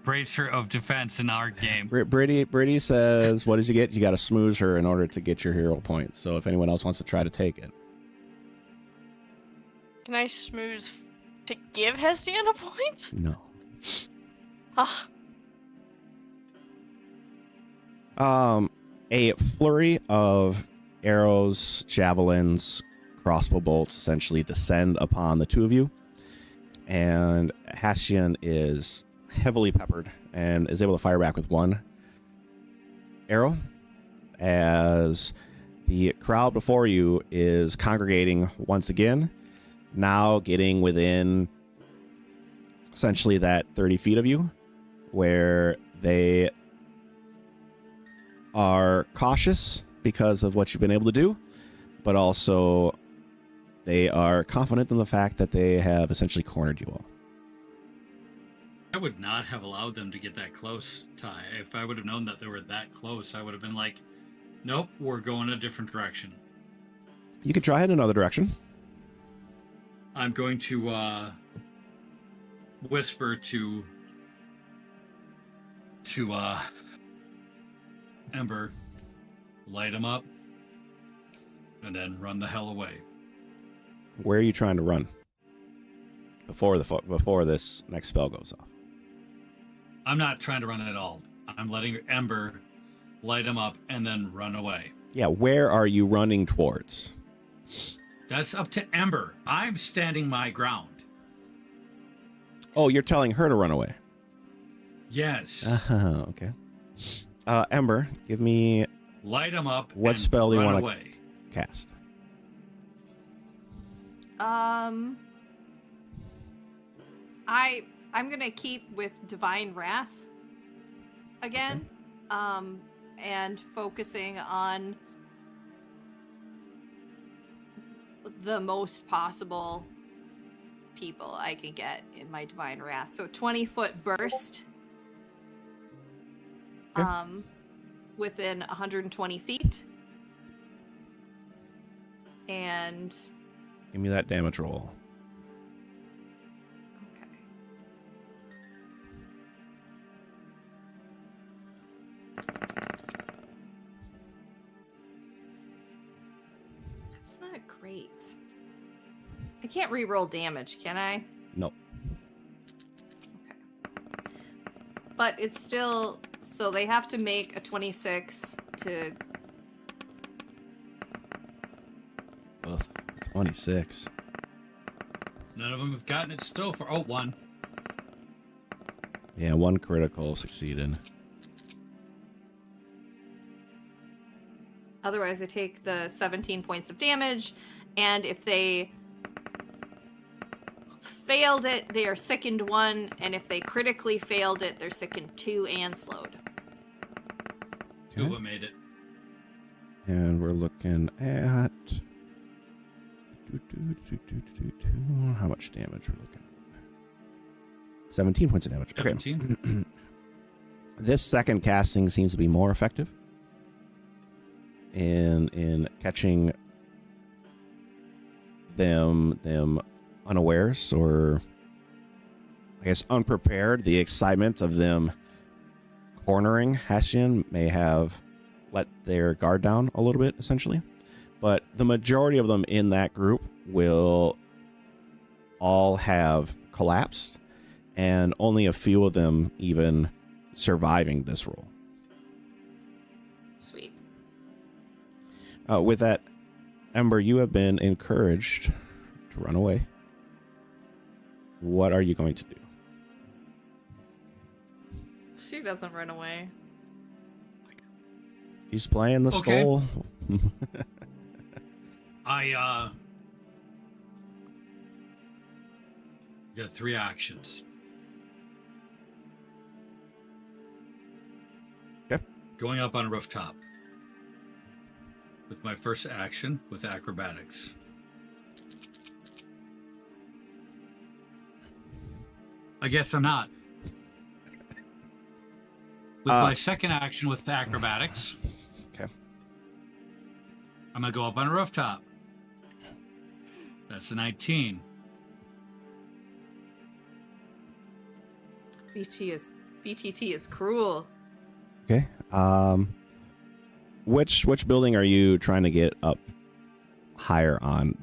bracer of defense in our game. Brittany says, what does you get? You got to smooze her in order to get your hero points. So if anyone else wants to try to take it. Can I smooth to give Hestian a point? No. Ah, A flurry of arrows, javelins, crossbow bolts essentially descend upon the two of you. And Hestian is heavily peppered and is able to fire back with one arrow as the crowd before you is congregating once again, now getting within essentially that 30 feet of you, where they are cautious because of what you've been able to do, but also they are confident in the fact that they have essentially cornered you all. I would not have allowed them to get that close, Ty. If I would have known that they were that close, I would have been like, nope, we're going a different direction. You can try it in another direction. I'm going to whisper to Ember, light him up, and then run the hell away. Where are you trying to run before this next spell goes off? I'm not trying to run at all. I'm letting Ember light him up and then run away. Yeah, where are you running towards? That's up to Ember. I'm standing my ground. Oh, you're telling her to run away. Yes. Okay. Ember, give me Light him up. what and spell do you run want away. to cast? I'm gonna keep with Divine Wrath again, and focusing on the most possible people I can get in my Divine Wrath. So 20-foot burst, Okay. within 120 feet, and Give me that damage roll. okay. That's not great. I can't re-roll damage, can I? Nope. Okay. But it's still, so they have to make a 26 to, Ugh, 26. None of them have gotten it so far. Oh, one. Yeah, one critical succeeded. otherwise they take the 17 points of damage, and if they failed it, they are sickened 1, and if they critically failed it, they're sickened 2 and slowed. Two of them made it. And we're looking at how much damage we're looking at. 17 points of damage. 17? Okay. This second casting seems to be more effective in catching them unawares, or I guess unprepared. The excitement of them cornering Hessian may have let their guard down a little bit, essentially. But the majority of them in that group will all have collapsed, and only a few of them even surviving this roll. Sweet. With that, Ember, you have been encouraged to run away. What are you going to do? She doesn't run away. She's playing the Okay. stole. I got 3 actions. Okay. Going up on a rooftop. With my first action with acrobatics. I guess I'm not. With my second action with acrobatics. Okay. I'm gonna go up on a rooftop. That's a 19. VTT is cruel. Okay. Which building are you trying to get up higher on?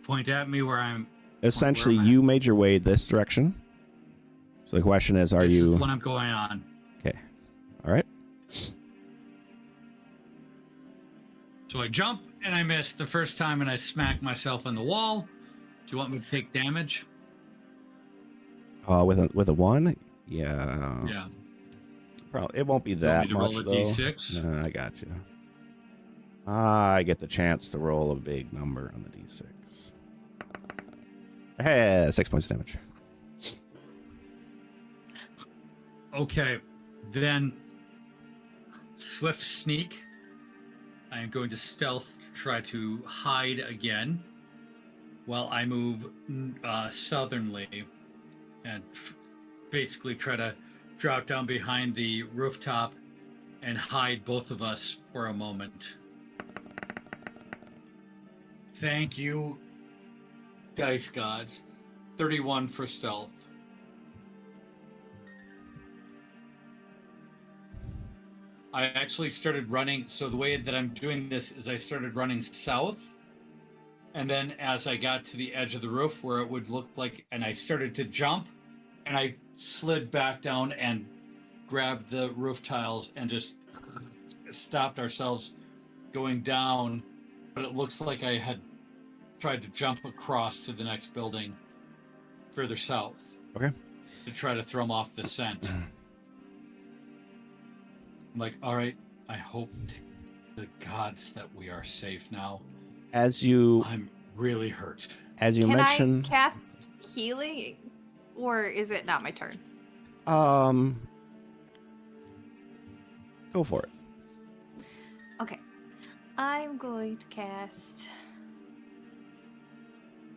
Point at me where I'm. Essentially, you made your way this direction. So the question is, This is the one I'm going on. Okay. All right. So I jump and I miss the first time and I smack myself on the wall. Do you want me to take damage? With a 1? Yeah. Yeah. Probably it won't be You want that me to much roll a though. D6? No, I got you. I get the chance to roll a big number on the D6. Hey, 6 points of damage. Okay, then swift sneak. I am going to stealth to try to hide again while I move southernly and basically try to drop down behind the rooftop and hide both of us for a moment. Thank you, dice gods. 31 for stealth. I actually started running. So the way that I'm doing this is I started running south. And then as I got to the edge of the roof where it would look like, and I started to jump and I slid back down and grabbed the roof tiles and just stopped ourselves going down. But it looks like I had tried to jump across to the next building further south. Okay. To try to throw them off the scent. I'm like, all right, I hope to the gods that we are safe now. I'm really hurt. As you mentioned, can I cast healing, or is it not my turn? Go for it. Okay. I'm going to cast...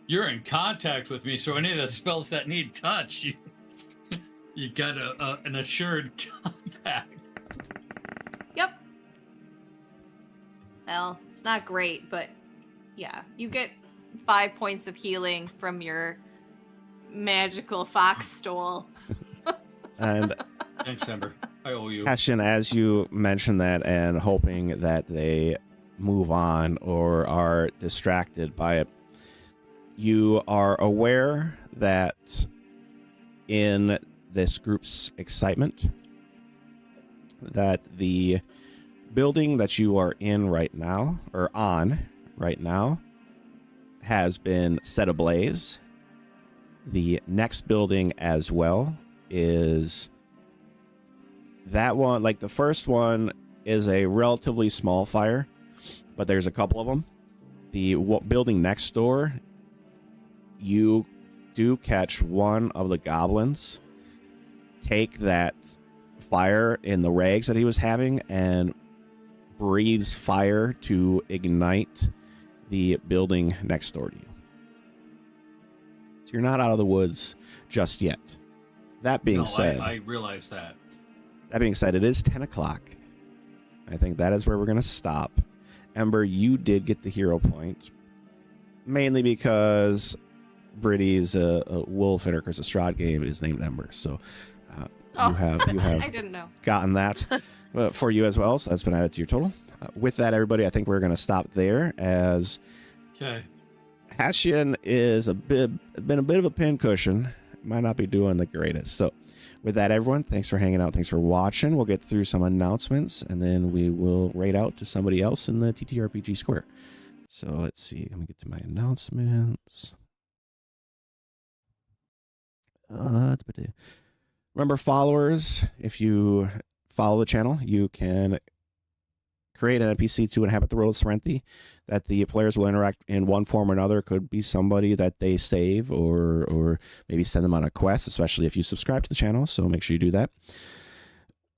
You're in contact with me, so any of the spells that need touch, you got an assured contact. Yep. Well, it's not great, but yeah, you get 5 points of healing from your magical fox stole. And thanks, Ember. I owe you. Hessian, as you mentioned that and hoping that they move on or are distracted by it, you are aware that in this group's excitement, that the building that you are in right now, or on right now, has been set ablaze. The next building as well is that one, like the first one is a relatively small fire, but there's a couple of them. The building next door, you do catch one of the goblins take that fire in the rags that he was having and breathes fire to ignite the building next door to you. So you're not out of the woods just yet. That being said, I realize that. That being said, it is 10 o'clock. I think that is where we're going to stop. Ember, you did get the hero point, mainly because Britty's wolf in her Curse of Strahd game is named Ember. So you have I didn't know. gotten that for you as well. So that's been added to your total. With that, everybody, I think we're going to stop there as Hessian is been a bit of a pincushion. Might not be doing the greatest. So with that, everyone, thanks for hanging out. Thanks for watching. We'll get through some announcements, and then we will raid out to somebody else in the TTRPG square. So let's see. Let me get to my announcements. Remember, followers, if you follow the channel, you can create an NPC to inhabit the world of Cyrenthe that the players will interact in one form or another. Could be somebody that they save or maybe send them on a quest, especially if you subscribe to the channel. So make sure you do that.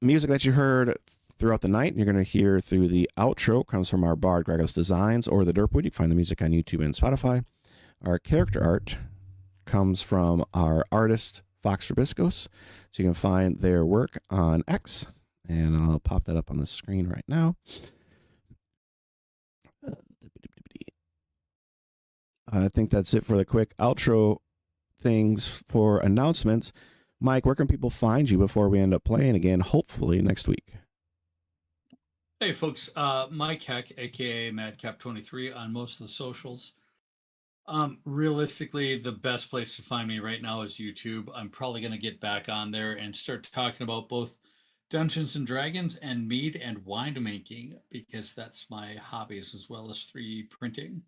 Music that you heard throughout the night, you're going to hear through the outro, comes from our bard Gregos Designs or the Derpwood. You can find the music on YouTube and Spotify. Our character art comes from our artist Fox Rubiscos. So you can find their work on X. And I'll pop that up on the screen right now. I think that's it for the quick outro things for announcements. Mike, where can people find you before we end up playing again, hopefully next week? Hey, folks. Mike Heck, a.k.a. Madcap23 on most of the socials. Realistically, the best place to find me right now is YouTube. I'm probably going to get back on there and start talking about both Dungeons and Dragons and mead and winemaking, because that's my hobbies as well as 3D printing.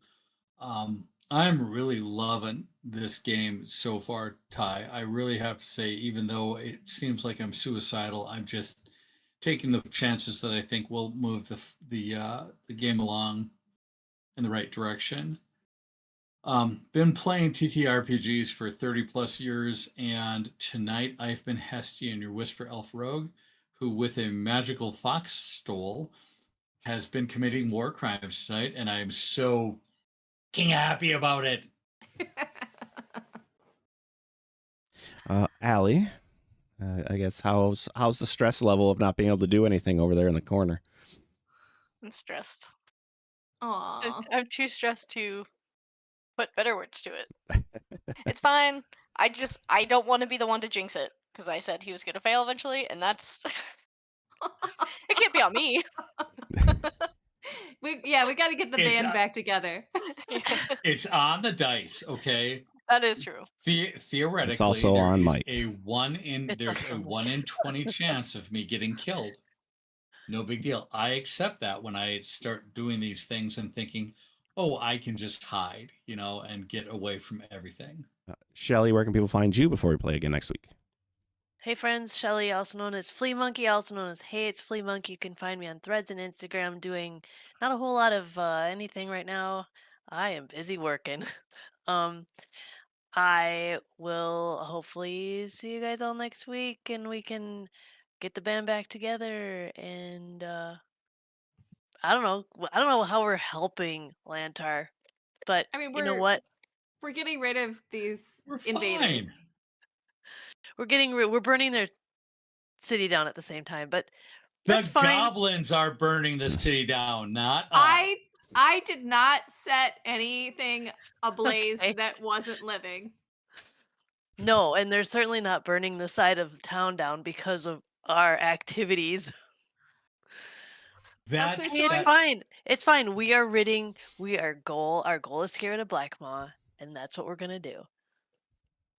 I'm really loving this game so far, Ty. I really have to say, even though it seems like I'm suicidal, I'm just taking the chances that I think will move the game along in the right direction. Been playing TTRPGs for 30 plus years, and tonight I've been Hestian, your Whisper Elf Rogue, who, with a magical fox stole, has been committing war crimes tonight, and I'm so happy about it. Allie, I guess how's the stress level of not being able to do anything over there in the corner? I'm stressed. Aw. I'm too stressed to put better words to it. It's fine. I don't want to be the one to jinx it, because I said he was gonna fail eventually, and that's it can't be on me. We got to get the band back together. It's on the dice, okay? That is true. Theoretically, It's also on Mike. There's a 1 in 20 chance of me getting killed. No big deal. I accept that when I start doing these things and thinking, oh, I can just hide, and get away from everything. Shelly, where can people find you before we play again next week? Hey friends, Shelly, also known as Flea Monkey, also known as Hey It's Flea Monkey. You can find me on Threads and Instagram doing not a whole lot of anything right now. I am busy working. I will hopefully see you guys all next week, and we can get the band back together. And I don't know how we're helping Lantar, but I mean, you know what? We're getting rid of these We're invaders. fine. We're burning their city down at the same time, but The that's fine. goblins are burning the city down, not us. I did not set anything ablaze Okay. that wasn't living. No, and they're certainly not burning the side of town down because of our activities. It's fine. It's fine. Our goal is here at a Blackmaw, and that's what we're gonna do.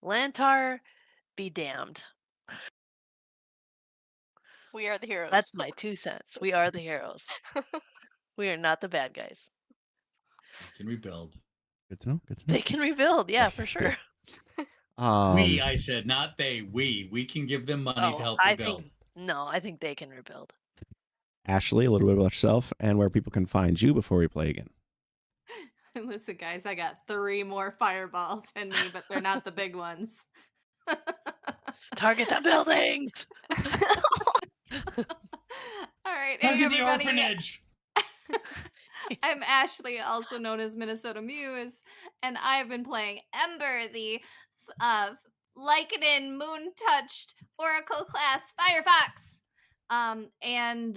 Lantar, be damned. We are the heroes. That's my 2 cents. We are the heroes. We are not the bad guys. Can rebuild. Good to know. They can rebuild, yeah, for sure. I said, not they. We can give them money to help rebuild. I think they can rebuild. Ashley, a little bit about yourself and where people can find you before we play again. Listen, guys, I got 3 more fireballs in me, but they're not the big ones. Target the buildings. All right, Target hey the everybody. orphanage. I'm Ashley, also known as Minnesota Muse, and I've been playing Ember, the Lycanon Moon-touched Oracle class Firefox. And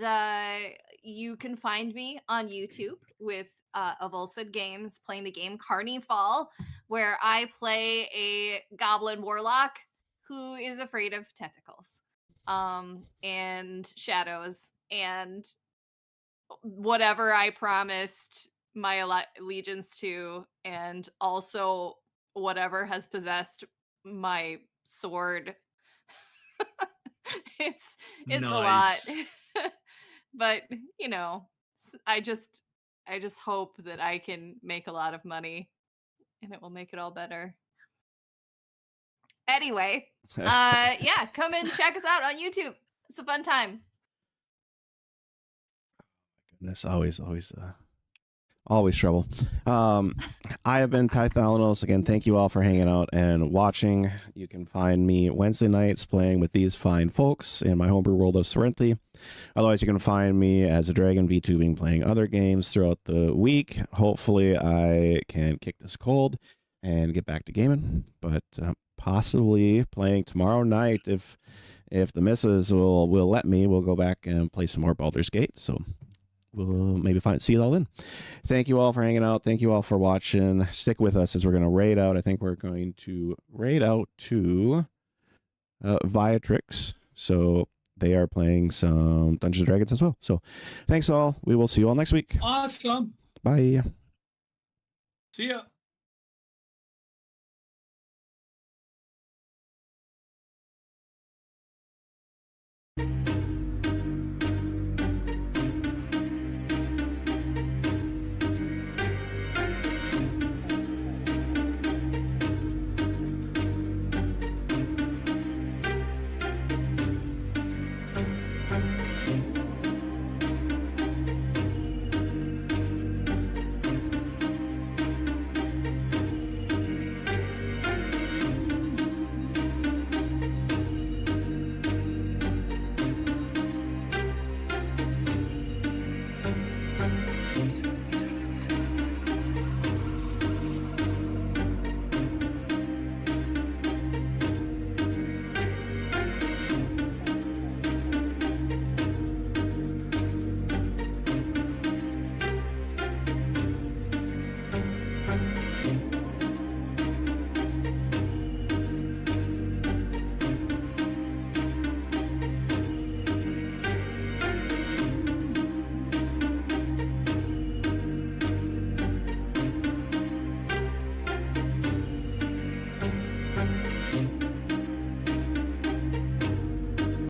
you can find me on YouTube with Avulsid Games playing the game Carnifal, where I play a goblin warlock who is afraid of tentacles and shadows and whatever I promised my allegiance to, and also whatever has possessed my sword. it's Nice. a lot. But I just hope that I can make a lot of money and it will make it all better. Anyway, yeah, come and check us out on YouTube. It's a fun time. Goodness, always trouble. I have been Ty Thalanos. Again, thank you all for hanging out and watching. You can find me Wednesday nights playing with these fine folks in my homebrew world of Cyrenthe. Otherwise, you can find me as a Dragon VTubing playing other games throughout the week. Hopefully, I can kick this cold and get back to gaming, but possibly playing tomorrow night if the missus will let me. We'll go back and play some more Baldur's Gate. So we'll maybe see it all then. Thank you all for hanging out. Thank you all for watching. Stick with us as we're going to raid out. I think we're going to raid out to Viatrix. So they are playing some Dungeons and Dragons as well. So thanks all. We will see you all next week. Awesome. Bye. See ya.